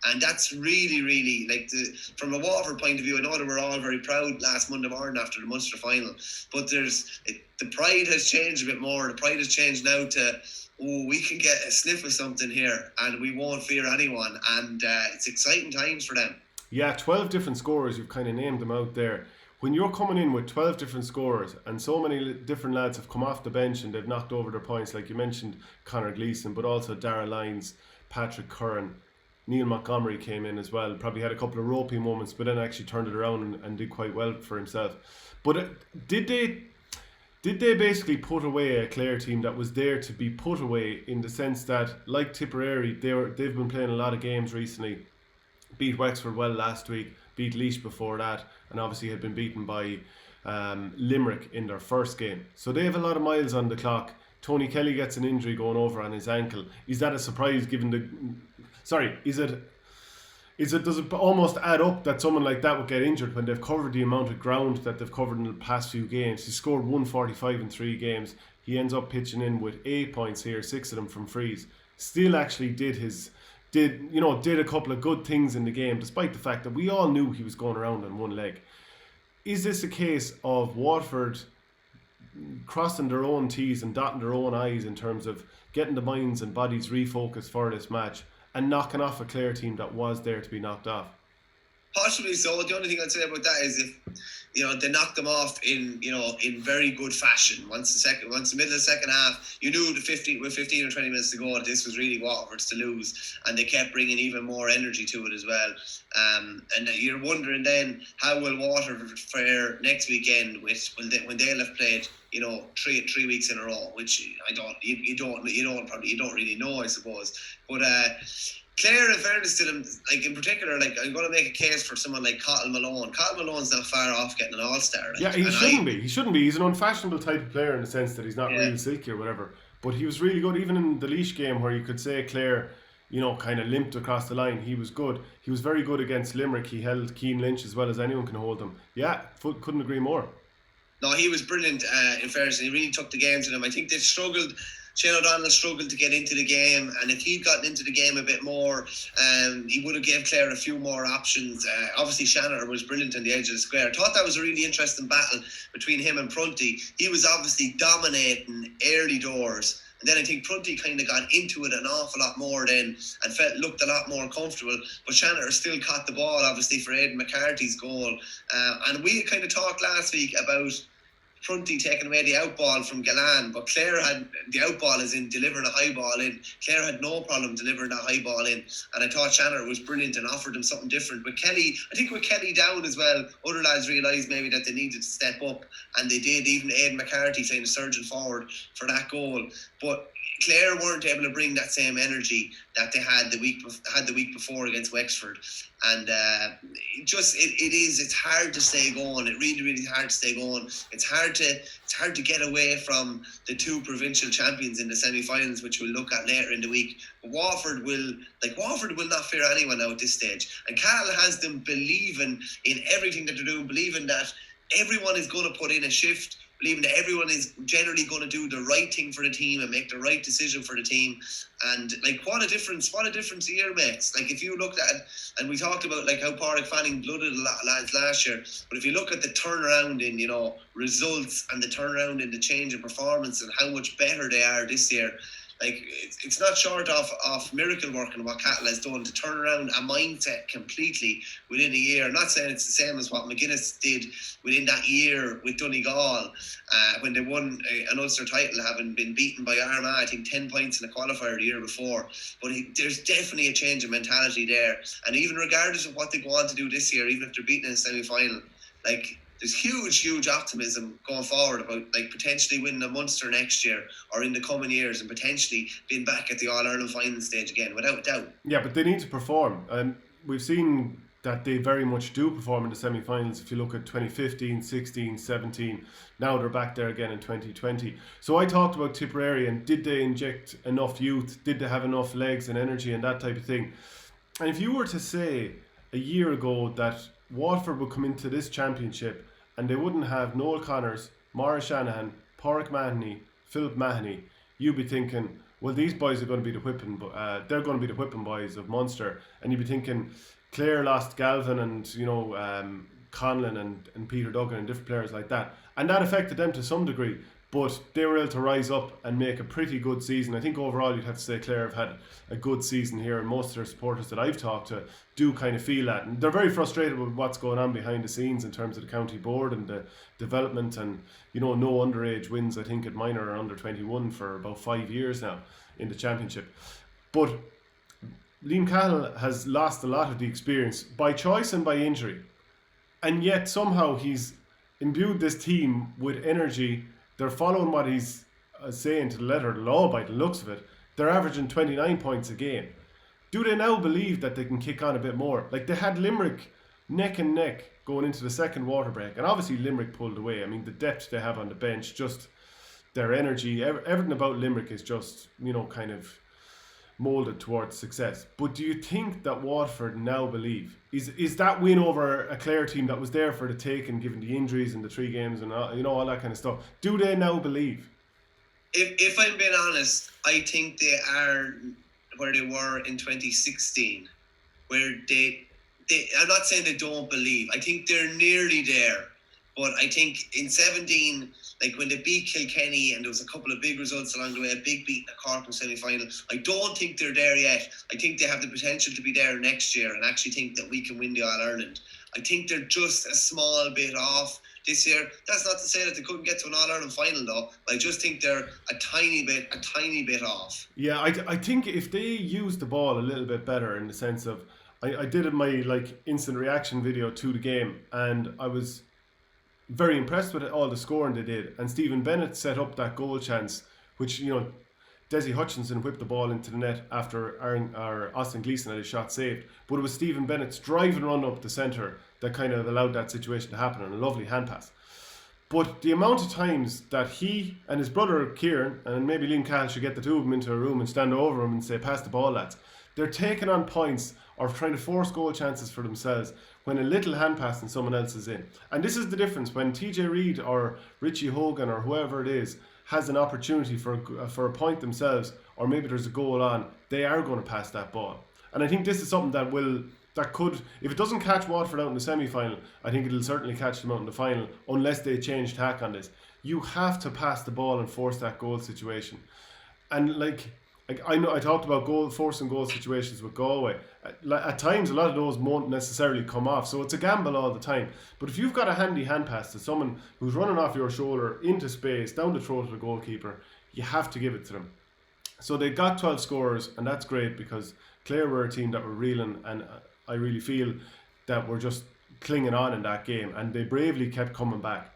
B: And that's really, really, like, from a Waterford point of view, I know that we're all very proud last Monday morning after the Munster final, but the pride has changed a bit more. The pride has changed now to, we can get a sniff of something here and we won't fear anyone, and it's exciting times for them.
A: Yeah, 12 different scorers, you've kind of named them out there. When you're coming in with 12 different scorers and so many different lads have come off the bench and they've knocked over their points, like you mentioned Conor Gleeson, but also Darragh Lyons, Patrick Curran, Neil Montgomery came in as well, probably had a couple of ropey moments, but then actually turned it around and did quite well for himself. But did they basically put away a Clare team that was there to be put away, in the sense that, like Tipperary, they've been playing a lot of games recently, beat Wexford well last week, beat Laois before that, and obviously had been beaten by Limerick in their first game. So they have a lot of miles on the clock. Tony Kelly gets an injury going over on his ankle. Is that a surprise given the... Sorry, does it almost add up that someone like that would get injured when they've covered the amount of ground that they've covered in the past few games? He scored 145 in 3 games. He ends up pitching in with 8 points here, 6 of them from frees. Still actually did his did a couple of good things in the game, despite the fact that we all knew he was going around on one leg. Is this a case of Waterford crossing their own T's and dotting their own I's in terms of getting the minds and bodies refocused for this match and knocking off a Clare team that was there to be knocked off?
B: Possibly so. The only thing I'd say about that is if they knocked them off in very good fashion. Once the middle of the second half, you knew with 15 or 20 minutes to go, this was really Waterford's to lose, and they kept bringing even more energy to it as well. And you're wondering then, how will Waterford fare next weekend when they'll have played 3 weeks in a row, which you don't really know, I suppose. But Clare, in fairness to them, like in particular, like I'm going to make a case for someone like Cahill Malone. Cahill Malone's not far off getting an All-Star.
A: Yeah, he shouldn't be. He shouldn't be. He's an unfashionable type of player in the sense that he's not real silky or whatever. But he was really good, even in the Laois game where you could say Clare, kind of limped across the line. He was good. He was very good against Limerick. He held Keane Lynch as well as anyone can hold him. Yeah, couldn't agree more. No,
B: he was brilliant. In fairness, he really took the game to them. I think they struggled. Shane O'Donnell struggled to get into the game, and if he'd gotten into the game a bit more, he would have gave Clare a few more options. Obviously, Shannon was brilliant on the edge of the square. I thought that was a really interesting battle between him and Prunty. He was obviously dominating early doors, and then I think Prunty kind of got into it an awful lot more then and looked a lot more comfortable. But Shannon still caught the ball, obviously, for Aidan McCarthy's goal. And we kind of talked last week about Prunty taking away the outball from Galan, but Clare had the outball as in delivering a high ball in. Clare had no problem delivering that high ball in, and I thought Shannon was brilliant and offered him something different. With Kelly, I think with Kelly down as well, other lads realised maybe that they needed to step up, and they did. Even Aidan McCarthy playing a surging forward for that goal, but Clare weren't able to bring that same energy that they had the week before against Wexford, and it's hard to stay going. It really, really hard to stay going. It's hard to get away from the two provincial champions in the semi-finals, which we'll look at later in the week. But Waterford will not fear anyone now at this stage, and Cahill has them believing in everything that they're doing, believing that everyone is going to put in a shift, believing that everyone is generally going to do the right thing for the team and make the right decision for the team. And what a difference a year makes. Like, if you looked at it, and we talked about like how Pádraig Fanning blooded a lot of lads last year, but if you look at the turnaround in results and the turnaround in the change in performance and how much better they are this year, like it's not short of miracle work in what Cahill has done to turn around a mindset completely within a year. I'm not saying it's the same as what McGuinness did within that year with Donegal when they won an Ulster title, having been beaten by Armagh, I think 10 points in a qualifier the year before. But there's definitely a change of mentality there, and even regardless of what they go on to do this year, even if they're beaten in a semi-final, like there's huge optimism going forward about potentially winning a Munster next year or in the coming years, and potentially being back at the All-Ireland final stage again, without doubt.
A: Yeah, but they need to perform, and we've seen that they very much do perform in the semi-finals. If you look at 2015, 16, 17, now they're back there again in 2020. So I talked about Tipperary and did they inject enough youth? Did they have enough legs and energy and that type of thing? And if you were to say a year ago that Waterford would come into this championship and they wouldn't have Noel Connors, Maurice Shanahan, Pádraig Mahoney, Philip Mahoney, you'd be thinking, well, these boys are going to be they're going to be the whipping boys of Munster. And you'd be thinking, Clare lost Galvin and Conlon and Peter Duggan and different players like that, and that affected them to some degree. But they were able to rise up and make a pretty good season. I think overall you'd have to say Clare have had a good season here, and most of their supporters that I've talked to do kind of feel that. And they're very frustrated with what's going on behind the scenes in terms of the county board and the development, and no underage wins, I think, at minor or under 21 for about 5 years now in the championship. But Liam Cahill has lost a lot of the experience by choice and by injury, and yet somehow he's imbued this team with energy. They're following what he's saying to the letter of the law by the looks of it. They're averaging 29 points a game. Do they now believe that they can kick on a bit more? Like, they had Limerick neck and neck going into the second water break, and obviously Limerick pulled away. I mean, the depth they have on the bench, just their energy, everything about Limerick is just, kind of moulded towards success. But do you think that Waterford now believe is that win over a Clare team that was there for the taking, given the injuries in the 3 games and all that kind of stuff? Do they now believe?
B: If I'm being honest, I think they are where they were in 2016, where they I'm not saying they don't believe. I think they're nearly there. But I think in 17, like when they beat Kilkenny and there was a couple of big results along the way, a big beat in the Cork in semi-final, I don't think they're there yet. I think they have the potential to be there next year and actually think that we can win the All-Ireland. I think they're just a small bit off this year. That's not to say that they couldn't get to an All-Ireland final though. I just think they're a tiny bit off.
A: Yeah, I think if they use the ball a little bit better, in the sense of, I did my instant reaction video to the game, and I was very impressed with all the scoring they did. And Stephen Bennett set up that goal chance, which, Desi Hutchinson whipped the ball into the net after Austin Gleeson had his shot saved. But it was Stephen Bennett's driving run up the centre that kind of allowed that situation to happen, and a lovely hand pass. But the amount of times that he and his brother Kieran, and maybe Liam Cahill should get the two of them into a room and stand over him and say, pass the ball, lads. They're taking on points or trying to force goal chances for themselves when a little hand pass and someone else is in. And this is the difference. When TJ Reid or Richie Hogan or whoever it is has an opportunity for a point themselves, or maybe there's a goal on, they are going to pass that ball. And I think this is something that could, if it doesn't catch Waterford out in the semi-final, I think it'll certainly catch them out in the final, unless they change tack on this. You have to pass the ball and force that goal situation. And I know I talked about forcing goal situations with Galway. At times, a lot of those won't necessarily come off, so it's a gamble all the time. But if you've got a handy hand pass to someone who's running off your shoulder into space, down the throat of the goalkeeper, you have to give it to them. So they got 12 scorers, and that's great, because Clare were a team that were reeling, and I really feel that we're just clinging on in that game, and they bravely kept coming back.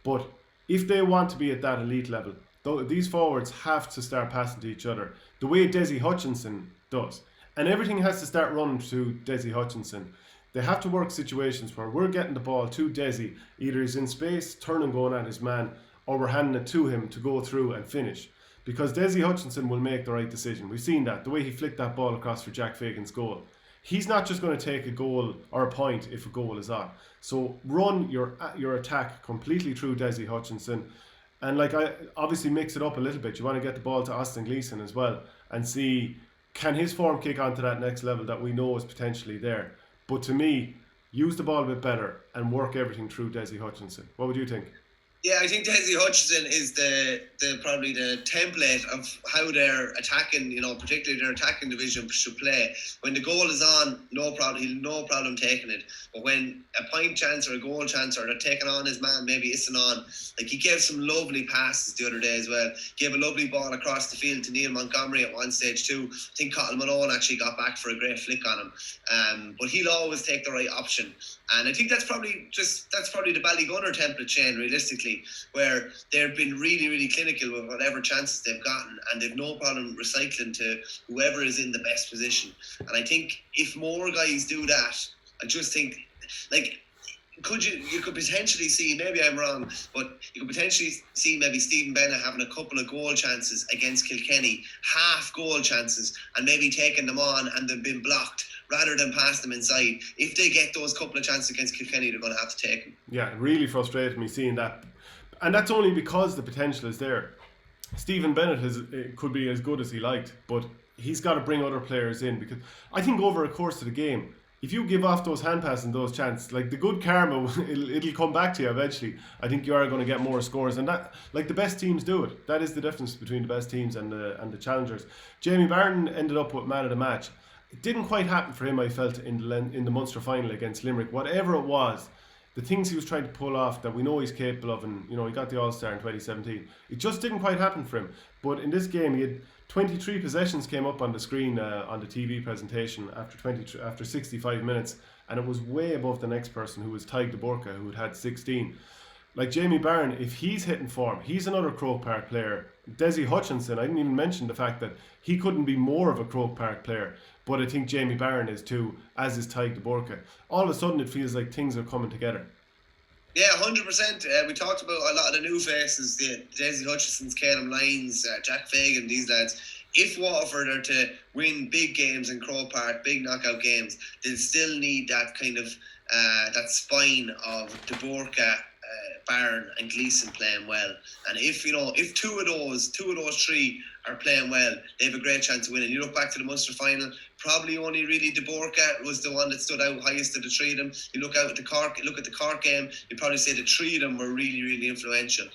A: But if they want to be at that elite level, these forwards have to start passing to each other the way Desi Hutchinson does. And everything has to start running to Desi Hutchinson. They have to work situations where we're getting the ball to Desi. Either he's in space, turning, going at his man, or we're handing it to him to go through and finish. Because Desi Hutchinson will make the right decision. We've seen that, the way he flicked that ball across for Jack Fagan's goal. He's not just going to take a goal or a point if a goal is on. So run your attack completely through Desi Hutchinson. And I obviously mix it up a little bit. You want to get the ball to Austin Gleeson as well and see, can his form kick on to that next level that we know is potentially there. But to me, use the ball a bit better and work everything through Desi Hutchinson. What would you think?
B: Yeah, I think Desi Hutchinson is the probably the template of how they're attacking, particularly their attacking division should play. When the goal is on, no problem taking it. But when a point chance or a goal chance, or they're taking on his man, maybe isn't on. He gave some lovely passes the other day as well. Gave a lovely ball across the field to Neil Montgomery at one stage too. I think Cahill Malone actually got back for a great flick on him. But he'll always take the right option. And I think that's probably the Ballygunner template, Shane, realistically, where they've been really, really clinical with whatever chances they've gotten, and they've no problem recycling to whoever is in the best position. And I think if more guys do that, I just think, you could potentially see, maybe I'm wrong, but you could potentially see maybe Stephen Bennett having a couple of goal chances against Kilkenny, half goal chances, and maybe taking them on and they've been blocked, rather than pass them inside. If they get those couple of chances against Kilkenny, they're going to have to take them. Yeah,
A: it really frustrated me seeing that. And that's only because the potential is there. Stephen Bennett could be as good as he liked, but he's got to bring other players in, because I think over a course of the game, if you give off those hand passes and those chances, the good karma, it'll come back to you eventually. I think you are going to get more scores, and that, the best teams do it. That is the difference between the best teams and the challengers. Jamie Barton ended up with man of the match. It didn't quite happen for him, I felt, in the Munster final against Limerick. Whatever it was, the things he was trying to pull off that we know he's capable of, and he got the All-Star in 2017, it just didn't quite happen for him. But in this game, he had 23 possessions came up on the screen on the TV presentation after 65 minutes, and it was way above the next person, who was Tig de Burka, who had 16. Jamie Barron, if he's hitting form, he's another Croke Park player. Desi Hutchinson, I didn't even mention the fact that he couldn't be more of a Croke Park player, but I think Jamie Barron is too, as is Tig de Burka. All of a sudden it feels like things are coming together.
B: Yeah, 100%. We talked about a lot of the new faces, the Desi Hutchinsons, Caleb Lyons, Jack Fagan, these lads. If Waterford are to win big games in Croke Park, big knockout games, they'll still need that kind of that spine of de Burka, Barron and Gleeson playing well, and if two of those three are playing well, they have a great chance of winning. You look back to the Munster final, probably only really De Borca was the one that stood out highest of the three of them. You look at the Cork game, you'd probably say the three of them were really, really influential.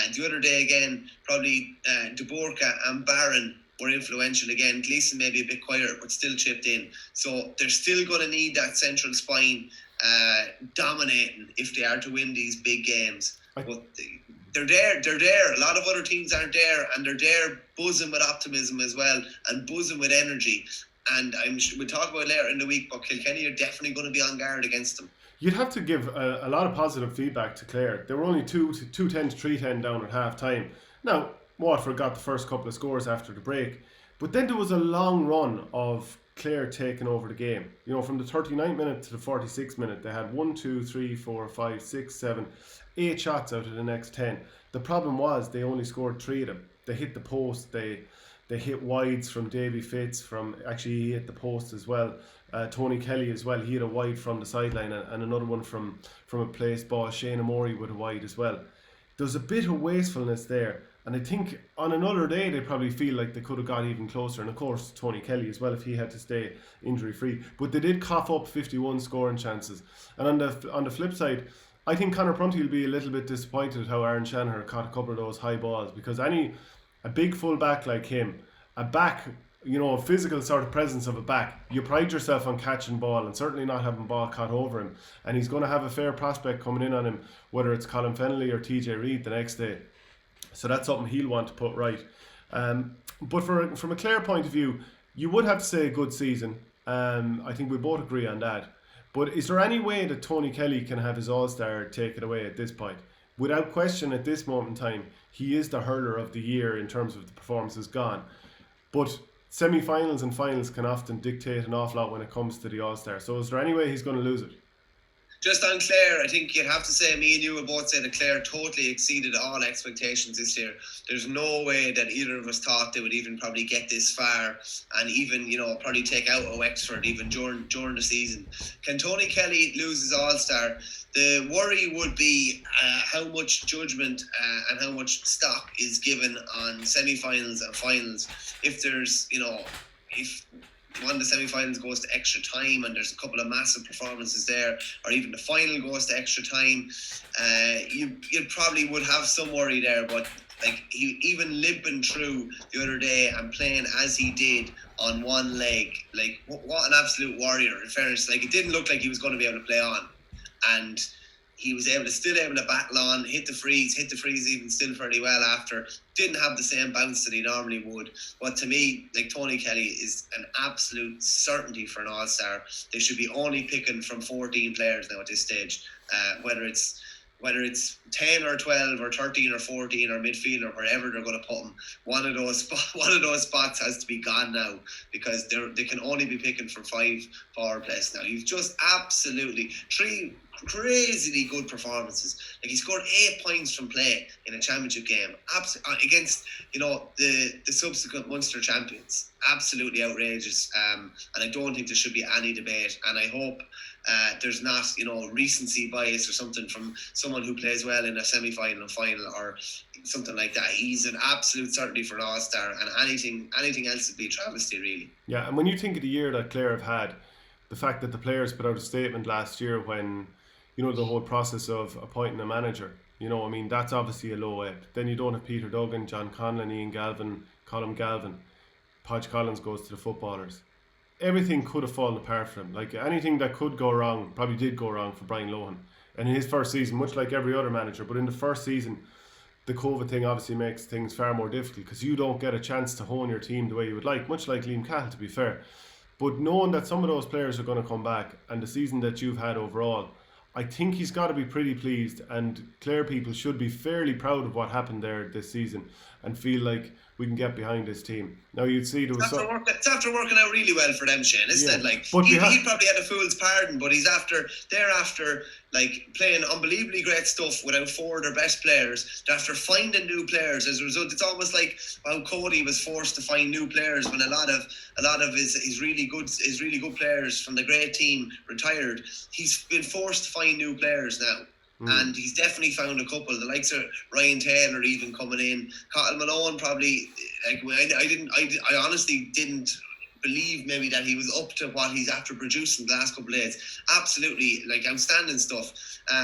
B: And the other day again, probably De Borca and Barron were influential again. Gleeson maybe a bit quieter, but still chipped in. So they're still going to need that central spine dominating if they are to win these big games. But they're there. A lot of other teams aren't there, and they're there buzzing with optimism as well and buzzing with energy. And we'll talk about it later in the week, but Kilkenny are definitely going to be on guard against them.
A: You'd have to give a lot of positive feedback to Clare. They were only 2-10 to 3-10 down at half time. Now, Waterford got the first couple of scores after the break, but then there was a long run of Clare taking over the game. From the 39th minute to the 46th minute, they had 1, 2, 3, 4, 5, 6, 7, 8 shots out of the next 10. The problem was they only scored 3 of them. They hit the post, they hit wides from Davy Fitz, he hit the post as well. Tony Kelly as well, he hit a wide from the sideline, and another one from a placed ball. Shane Amori with a wide as well. There's a bit of wastefulness there, and I think on another day they probably feel like they could have got even closer, and of course Tony Kelly as well if he had to stay injury free. But they did cough up 51 scoring chances. And on the flip side, I think Conor Prunty will be a little bit disappointed how Aaron Shanahan caught a couple of those high balls, because a big full back like him, a back, a physical sort of presence of a back, you pride yourself on catching ball and certainly not having ball caught over him. And he's going to have a fair prospect coming in on him, whether it's Colin Fennelly or TJ Reid the next day. So that's something he'll want to put right. But from a Clare point of view, you would have to say a good season. I think we both agree on that. But is there any way that Tony Kelly can have his All-Star taken away at this point? Without question, at this moment in time, he is the hurler of the year in terms of the performances gone. But semi-finals and finals can often dictate an awful lot when it comes to the All-Star. So is there any way he's going to lose it?
B: Just on Clare, I think you'd have to say, me and you would both say that Clare totally exceeded all expectations this year. There's no way that either of us thought they would even probably get this far, and even, probably take out a Wexford even during the season. Can Tony Kelly lose his All-Star? The worry would be how much judgment and how much stock is given on semi-finals and finals. If there's, if one of the semi-finals goes to extra time and there's a couple of massive performances there, or even the final goes to extra time, you probably would have some worry there. But he even limping through the other day and playing as he did on one leg, what an absolute warrior. In fairness, it didn't look like he was going to be able to play on, and he was still able to battle on, hit the freeze even still fairly well after. Didn't have the same bounce that he normally would. But to me, Tony Kelly is an absolute certainty for an All-Star. They should be only picking from 14 players now at this stage, whether it's 10 or 12 or 13 or 14 or midfield or wherever they're going to put him. One of those spots has to be gone now, because they can only be picking from 5 forward places now. You've just absolutely 3 crazily good performances. He scored 8 points from play in a championship game against the subsequent Munster champions. Absolutely outrageous, and I don't think there should be any debate. And I hope there's not recency bias or something from someone who plays well in a semi-final, final, or something like that. He's an absolute certainty for an All-Star, and anything else would be a travesty, really.
A: Yeah, and when you think of the year that Clare have had, the fact that the players put out a statement last year when the whole process of appointing a manager, that's obviously a low ebb. Then you don't have Peter Duggan, John Conlon, Ian Galvin, Colm Galvin. Podge Collins goes to the footballers. Everything could have fallen apart for him. Anything that could go wrong probably did go wrong for Brian Lohan. And in his first season, much like every other manager, but in the first season, the COVID thing obviously makes things far more difficult, because you don't get a chance to hone your team the way you would like, much like Liam Cahill, to be fair. But knowing that some of those players are going to come back, and the season that you've had overall, I think he's got to be pretty pleased, and Clare people should be fairly proud of what happened there this season and feel like we can get behind this team. Now you'd see there was
B: it's after working out really well for them, Shane, isn't it? He probably had a fool's pardon, but he's after playing unbelievably great stuff without 4 of their best players. They're after finding new players as a result. It's almost like how Cody was forced to find new players when a lot of his really good players from the great team retired. He's been forced to find new players now. And he's definitely found a couple. The likes of Ryan Taylor even coming in. Cahill Malone probably, I honestly didn't believe maybe that he was up to what he's after producing the last couple of days. Absolutely, like outstanding stuff.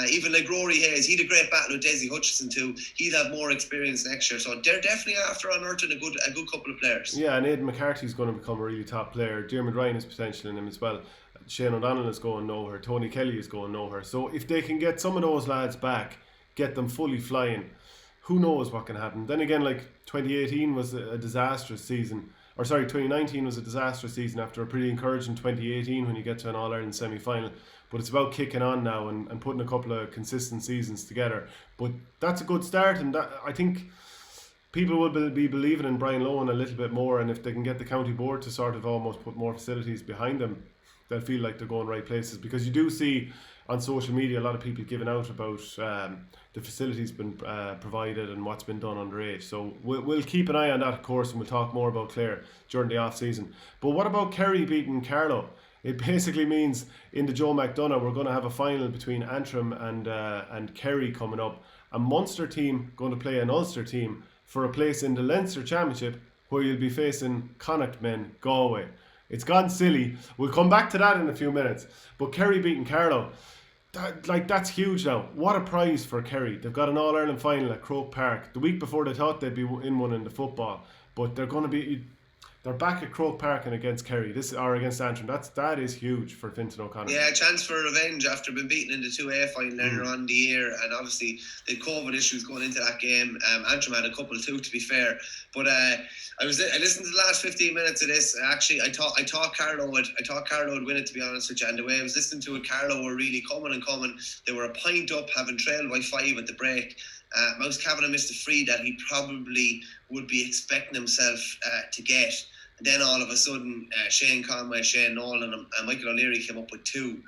B: Even like Rory Hayes, he had a great battle with Desi Hutchison too. He'd have more experience next year, so they're definitely after unearthing a good couple of players.
A: Yeah, and Aidan McCarthy's going to become a really top player. Dermot Ryan has potential in him as well. Shane O'Donnell is going nowhere. Tony Kelly is going nowhere. So if they can get some of those lads back, get them fully flying, who knows what can happen. Then again, like 2018 was a disastrous season. Or sorry, 2019 was a disastrous season after a pretty encouraging 2018 when you get to an All-Ireland semi-final. But it's about kicking on now and putting a couple of consistent seasons together. But that's a good start, and that, I think people will be believing in Brian Lohan a little bit more, and if they can get the county board to sort of almost put more facilities behind them, they'll feel like they're going right places. Because you do see on social media a lot of people giving out about the facilities been provided and what's been done underage. So we'll keep an eye on that, of course, and we'll talk more about Clare during the off-season. But what about Kerry beating Carlow? It basically means in the Joe McDonagh we're going to have a final between Antrim and Kerry coming up. A Munster team going to play an Ulster team for a place in the Leinster Championship, where you'll be facing Connacht men Galway. It's gone silly. We'll come back to that in a few minutes. But Kerry beating Carlow, that's huge now. What a prize for Kerry. They've got an All-Ireland final at Croke Park. The week before they thought they'd be in one in the football, but they're back at Croke Park and against Kerry. Against Antrim. That is huge for Fintan O'Connor.
B: Yeah, a chance for revenge after being beaten in the 2A final earlier on the year, and obviously the COVID issues going into that game. Antrim had a couple too, to be fair. But I listened to the last 15 minutes of this. Actually, I thought Carlow would win it, to be honest with you. And the way I was listening to it, Carlow were really coming. They were a point up, having trailed by 5 at the break. Mouse Kavanagh missed a free that he probably would be expecting himself to get. And then all of a sudden, Shane Conway, Shane Nolan and Michael O'Leary came up with 2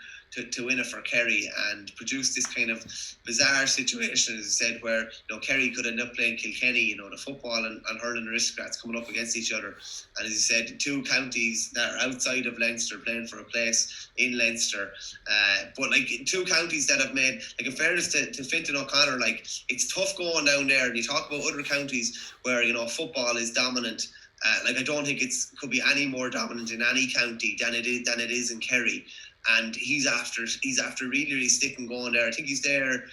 B: to win it for Kerry, and produced this kind of bizarre situation, as I said, where Kerry could end up playing Kilkenny, the football and hurling aristocrats coming up against each other. And as you said, 2 counties that are outside of Leinster playing for a place in Leinster. But 2 counties that have made, in fairness to Fintan O'Connor, it's tough going down there. And you talk about other counties where football is dominant. I don't think it could be any more dominant in any county than it is in Kerry. And he's after really, really sticking going there. I think he's there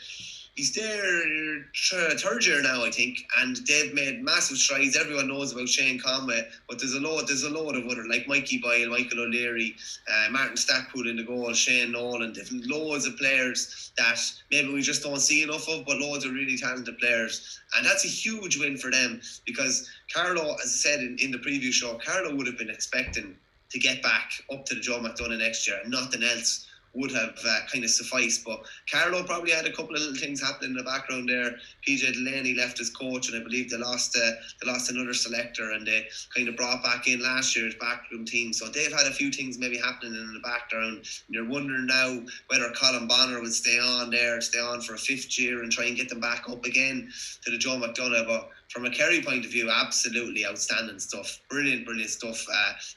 B: third year now, I think, and they've made massive strides. Everyone knows about Shane Conway, but there's a load of other, like Mikey Boyle, Michael O'Leary, Martin Stackpool in the goal, Shane Nolan. They've loads of players that maybe we just don't see enough of, but loads of really talented players, and that's a huge win for them, because Carlow, as I said in the preview show, Carlow would have been expecting to get back up to the Joe McDonagh next year, and nothing else would have kind of sufficed. But Carlow probably had a couple of little things happening in the background there. PJ Delaney left as coach, and I believe they lost another selector, and they kind of brought back in last year's backroom team. So they've had a few things maybe happening in the background. And you're wondering now whether Colin Bonner would stay on for a 5th year and try and get them back up again to the Joe McDonagh. But from a Kerry point of view, absolutely outstanding stuff. Brilliant stuff.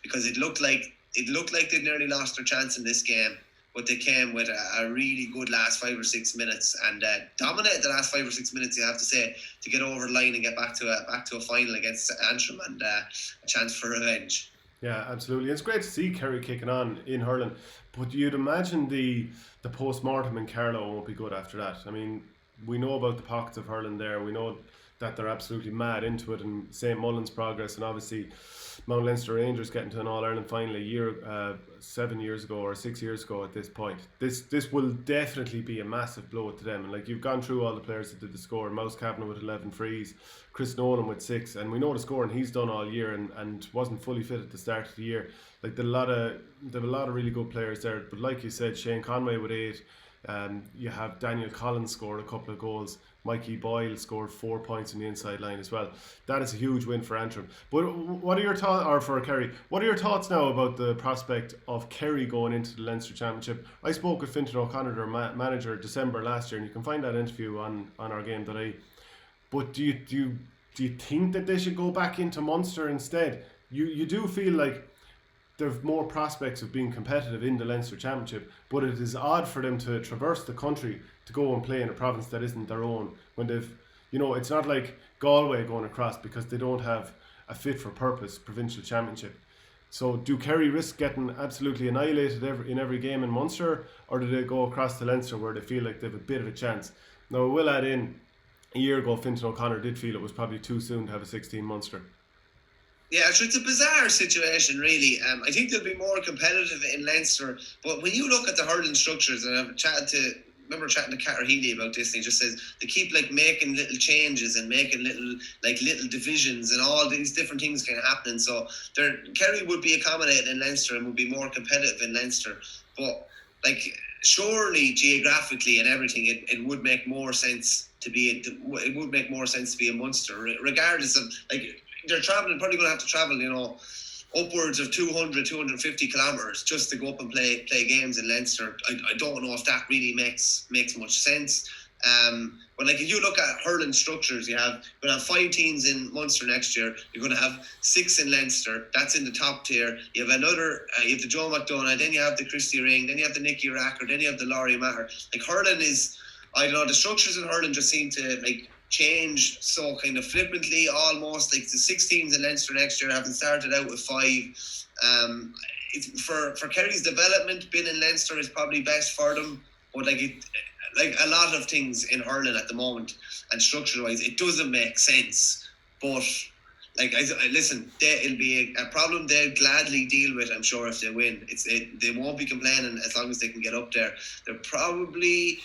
B: Because it looked like they'd nearly lost their chance in this game, but they came with a really good last 5 or 6 minutes and dominated the last 5 or 6 minutes, you have to say, to get over the line and get back to a final against Antrim and a chance for revenge.
A: Yeah, absolutely. It's great to see Kerry kicking on in hurling, but you'd imagine the post-mortem in Carlow won't be good after that. I mean, we know about the pockets of hurling there. We know that they're absolutely mad into it, and St. Mullen's progress, and obviously Mount Leinster Rangers getting to an All-Ireland final 7 years ago or 6 years ago at this point. This will definitely be a massive blow to them. And you've gone through all the players that did the score. Mouse Kavanagh with 11 frees, Chris Nolan with 6, and we know the scoring he's done all year and wasn't fully fit at the start of the year. They've a lot of really good players there. But like you said, Shane Conway with 8. You have Daniel Collins scored a couple of goals. Mikey Boyle scored 4 points on the inside line as well. That is a huge win for Antrim. But what are your thoughts, or for Kerry? What are your thoughts now about the prospect of Kerry going into the Leinster Championship? I spoke with Fintan O'Connor, their manager, December last year, and you can find that interview on our game.ie. But do you think that they should go back into Munster instead? You do feel like they've more prospects of being competitive in the Leinster Championship, but it is odd for them to traverse the country to go and play in a province that isn't their own when they've, it's not like Galway going across because they don't have a fit for purpose provincial championship. So do Kerry risk getting absolutely annihilated in every game in Munster, or do they go across to Leinster where they feel like they have a bit of a chance? Now, I will add in, a year ago Fintan O'Connor did feel it was probably too soon to have a 16 Munster.
B: Yeah, so it's a bizarre situation, really. I think they'll be more competitive in Leinster, but when you look at the hurling structures, and I've remember chatting to Cahill about this, and he just says they keep like making little changes and making little divisions and all these different things kind of happening. So Kerry would be accommodated in Leinster and would be more competitive in Leinster, but like surely geographically and everything, it would make more sense to be a Munster, regardless of like. They're probably going to have to travel, upwards of 200, 250 kilometres just to go up and play games in Leinster. I don't know if that really makes much sense. But like if you look at hurling structures, you're going to have 5 teams in Munster next year. You're going to have 6 in Leinster. That's in the top tier. You have you have the Joe McDonagh, then you have the Christy ring, then you have the Nicky Rackard, then you have the Laurie Matter. Like hurling is, I don't know, the structures in hurling just seem to like change so kind of flippantly almost. Like the 6 teams in Leinster next year having started out with 5. It's for Kerry's development, being in Leinster is probably best for them, but like a lot of things in hurling at the moment and structure wise it doesn't make sense. But like listen, it'll be a problem they'll gladly deal with, I'm sure, if they win. They won't be complaining as long as they can get up there. They're probably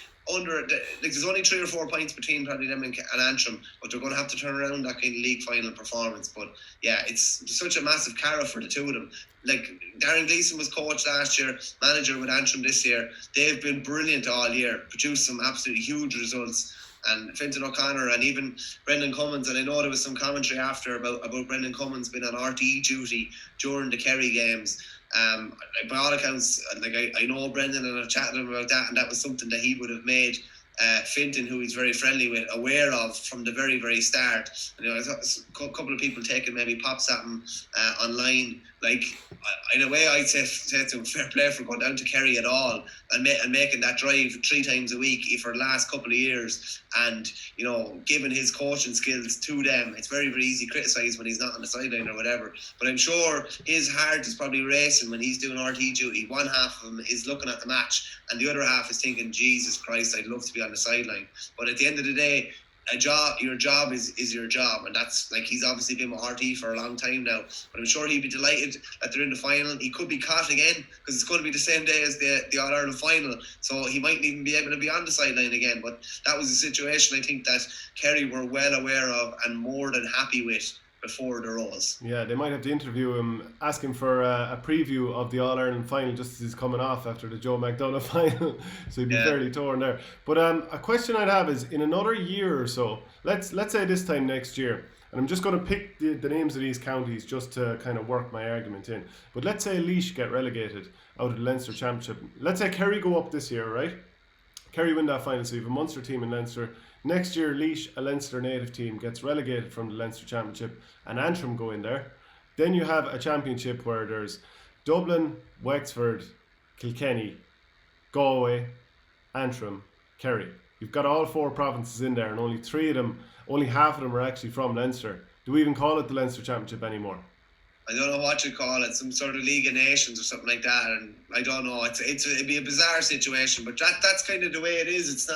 B: there's only 3 or 4 points between probably them and Antrim, but they're going to have to turn around that kind of league final performance. But yeah, it's such a massive carrot for the two of them. Like Darren Gleeson was coach last year, manager with Antrim this year. They've been brilliant all year, produced some absolutely huge results. And Fintan O'Connor and even Brendan Cummins, and I know there was some commentary after about Brendan Cummins being on RTE duty during the Kerry games. By all accounts, like I know Brendan and I've chatted to him about that, and that was something that he would have made Fintan, who he's very friendly with, aware of from the very, very start. A couple of people taking maybe pops at him online. Like, in a way, I'd say to him, fair play for going down to Kerry at all and making that drive 3 times a week for the last couple of years, and giving his coaching skills to them. It's very, very easy to criticise when he's not on the sideline or whatever, but I'm sure his heart is probably racing when he's doing RT duty. One half of him is looking at the match and the other half is thinking, Jesus Christ, I'd love to be on the sideline. But at the end of the day, your job is your job, and that's like, he's obviously been with RT for a long time now, but I'm sure he'd be delighted that they're in the final. He could be caught again because it's going to be the same day as the All-Ireland final, so he mightn't even be able to be on the sideline again. But that was a situation I think that Kerry were well aware of and more than happy with before the Rose.
A: Yeah, they might have to interview him, ask him for a preview of the All-Ireland final just as he's coming off after the Joe McDonagh final, so he'd be fairly torn there. But a question I'd have is, in another year or so, let's say this time next year, and I'm just going to pick the names of these counties just to kind of work my argument in, but let's say Laois get relegated out of the Leinster Championship. Let's say Kerry go up this year, right? Kerry win that final, so you have a Munster team in Leinster. Next year, Laois, a Leinster native team, gets relegated from the Leinster Championship and Antrim go in there. Then you have a championship where there's Dublin, Wexford, Kilkenny, Galway, Antrim, Kerry. You've got all 4 provinces in there, and only half of them are actually from Leinster. Do we even call it the Leinster Championship anymore?
B: I don't know what you call it, some sort of League of Nations or something like that, and I don't know. It'd be a bizarre situation, but that's kind of the way it is.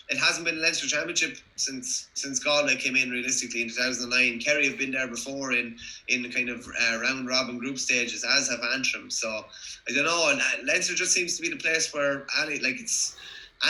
B: It hasn't been a Leinster Championship since Galway came in, realistically, in 2009. Kerry have been there before in kind of round robin group stages, as have Antrim. So I don't know. And Leinster just seems to be the place where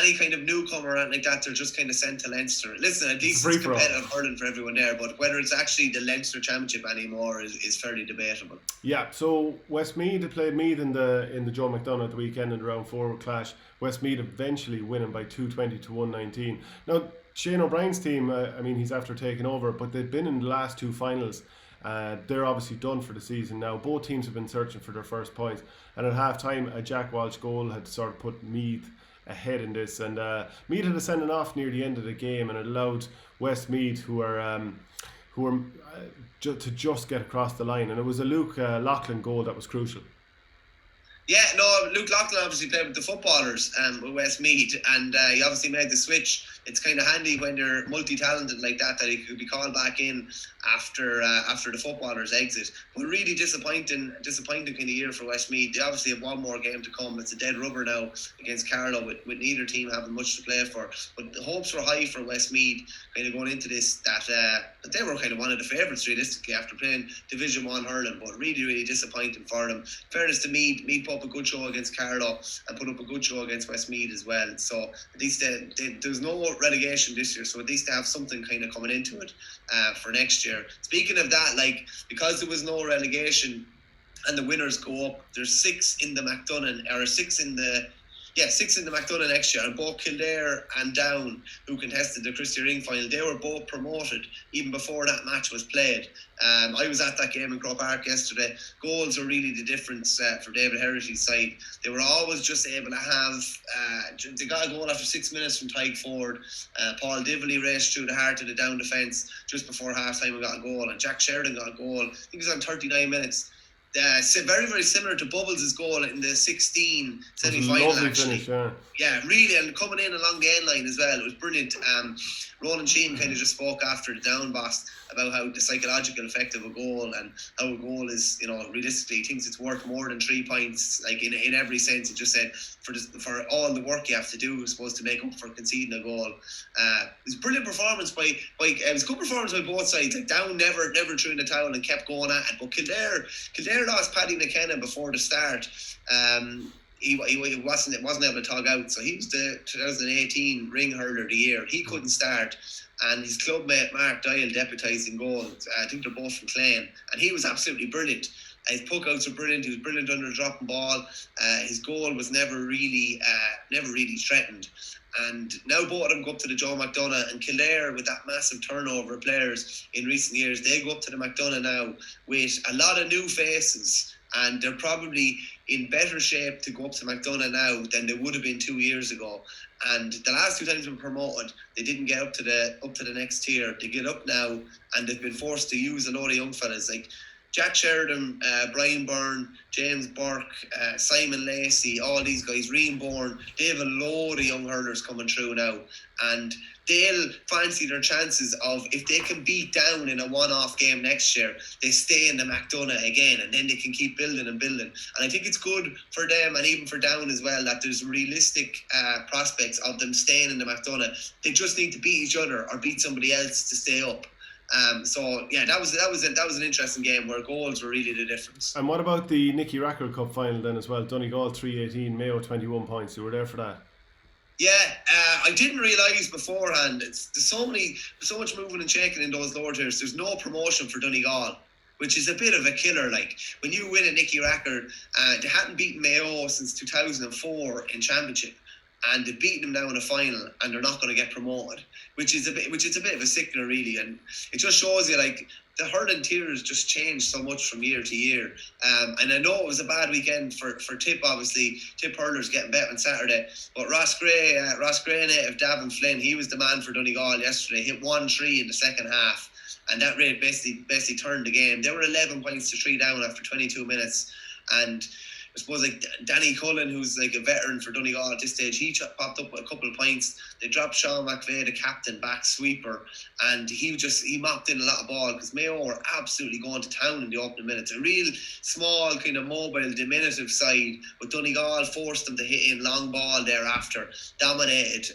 B: any kind of newcomer or anything like that, they're just kind of sent to Leinster. Listen, at least it's competitive hurling for everyone there, but whether it's actually the Leinster Championship anymore is fairly debatable. Yeah,
A: so Westmeath had played Meath in the Joe McDonagh at the weekend in the round 4 clash. Westmeath eventually winning by 220 to 119. Now, Shane O'Brien's team, he's after taking over, but they've been in the last 2 finals. They're obviously done for the season now. Both teams have been searching for their first points, and at half time a Jack Walsh goal had sort of put Meath ahead in this, and Meath had a sending off near the end of the game, and it allowed Westmeath, who are to just get across the line, and it was a Luke Loughlin goal that was crucial.
B: Yeah, no, Luke Loughlin obviously played with the footballers with Westmeath, and he obviously made the switch. It's kind of handy when you're multi-talented like that he could be called back in after the footballers exit. But really disappointing kind of year for Westmeath. They obviously have one more game to come. It's a dead rubber now against Carlow, with neither team having much to play for. But the hopes were high for Westmeath kind of going into this, that they were kind of one of the favourites realistically after playing Division 1 hurling, but really disappointing for them. Fairness to Meath put up a good show against Carlow and put up a good show against Westmeath as well. So at least there's no relegation this year, so at least they have something kind of coming into it for next year. Speaking of that, like, because there was no relegation and the winners go up, there's 6 in the McDonagh next year, and both Kildare and Down, who contested the Christy Ring final, they were both promoted even before that match was played. I was at that game in Croke Park yesterday. Goals were really the difference for David Herity's side. They were always just able to have they got a goal after 6 minutes from Tyke Ford. Paul Dively raced through the heart of the Down defence just before half time and got a goal, and Jack Sheridan got a goal. I think it was on 39 minutes. Very similar to Bubbles' goal in the 16 semi-final actually.
A: Finish,
B: yeah, really, and coming in along the end line as well, it was brilliant. Roland Sheen kind of just spoke after the Down boss about how the psychological effect of a goal, and how a goal is, realistically, he thinks it's worth more than 3 points, like in every sense. He just said for all the work you have to do, was supposed to make up for conceding a goal. It was a brilliant performance by it was a good performance by both sides. Like, Down never threw in the towel and kept going at it, but Kildare lost Paddy McKenna before the start. He wasn't able to tug out, so he was the 2018 ring hurler of the year. He couldn't start, and his clubmate Mark Dial deputised in goal. I think they're both from Clare, and he was absolutely brilliant. His puck outs were brilliant. He was brilliant under the dropping ball. His goal was never really threatened. And now both of them go up to the Joe McDonagh, and Kildare, with that massive turnover of players in recent years, they go up to the McDonagh now with a lot of new faces, and they're probably in better shape to go up to McDonagh now than they would have been 2 years ago. And the last 2 times they were promoted, they didn't get up to the next tier. They get up now, and they've been forced to use a lot of young fellas like Jack Sheridan, Brian Byrne, James Burke, Simon Lacey, all these guys, Rian Bourne. They have a load of young hurlers coming through now, and they'll fancy their chances of, if they can beat Down in a one-off game next year, they stay in the McDonagh again, and then they can keep building and building. And I think it's good for them, and even for Down as well, that there's realistic prospects of them staying in the McDonagh. They just need to beat each other or beat somebody else to stay up. So yeah, that was an interesting game where goals were really the difference.
A: And what about the Nicky Rackard Cup final then as well? Donegal 3-18, Mayo 21 points. You were there for that?
B: Yeah, I didn't realise beforehand. There's so much moving and shaking in those lower tiers. There's no promotion for Donegal, which is a bit of a killer. Like, when you win a Nicky Rackard, they hadn't beaten Mayo since 2004 in championship, and they've beaten them now in a final, and they're not going to get promoted, which is a bit of a sickener, really. And it just shows you, like, the hurling tiers just change so much from year to year. And I know it was a bad weekend for Tip, obviously. Tip hurlers getting bet on Saturday. But Ross Gray native Davin Flynn, he was the man for Donegal yesterday. Hit 1-3 in the second half, and that really basically turned the game. They were 11 points to 3 down after 22 minutes. And I suppose, like, Danny Cullen, who's like a veteran for Donegal at this stage, he popped up with a couple of points. They dropped Sean McVeigh, the captain, back sweeper, and he mopped in a lot of ball, because Mayo were absolutely going to town in the opening minutes. A real small, kind of mobile, diminutive side, but Donegal forced them to hit in long ball thereafter, dominated.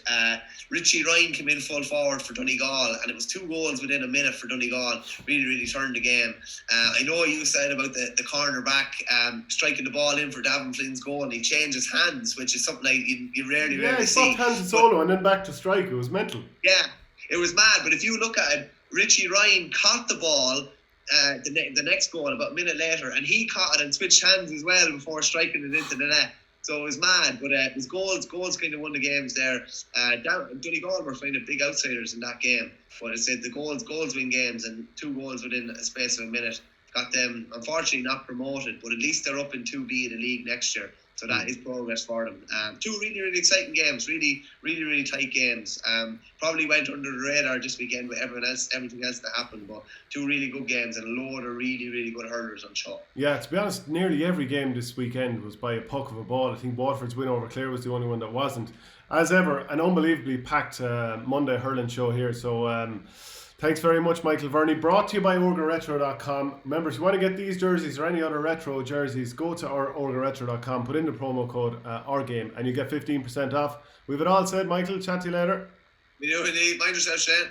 B: Richie Ryan came in full forward for Donegal, and it was 2 goals within a minute for Donegal. Really turned the game. I know you said about the corner back striking the ball in for Davin Flynn's goal, and he changed his hands, which is something like you rarely see.
A: Yeah, he swapped hands in solo and then back to strike. It was mental.
B: Yeah, it was mad. But if you look at it, Richie Ryan caught the ball the next goal about a minute later, and he caught it and switched hands as well before striking it into the net. So it was mad, but it was goals kind of won the games there. Donegal were kind of big outsiders in that game, but I said the goals win games, and 2 goals within a space of a minute got them unfortunately not promoted, but at least they're up in 2B of the league next year. So that is progress for them. Two really, really exciting games, really, really, really tight games. Probably went under the radar this weekend with everything else that happened, but two really good games and a load of really, really good hurlers on show.
A: Yeah, to be honest, nearly every game this weekend was by a puck of a ball. I think Waterford's win over Clare was the only one that wasn't. As ever, an unbelievably packed Monday hurling show here. So thanks very much, Michael Verney. Brought to you by orgaretro.com. Remember, if you want to get these jerseys or any other retro jerseys, go to our orgaretro.com, put in the promo code OurGame, and you get 15% off. We've it all said, Michael. Chat to you later.
B: We do indeed. Mind yourself, Shane.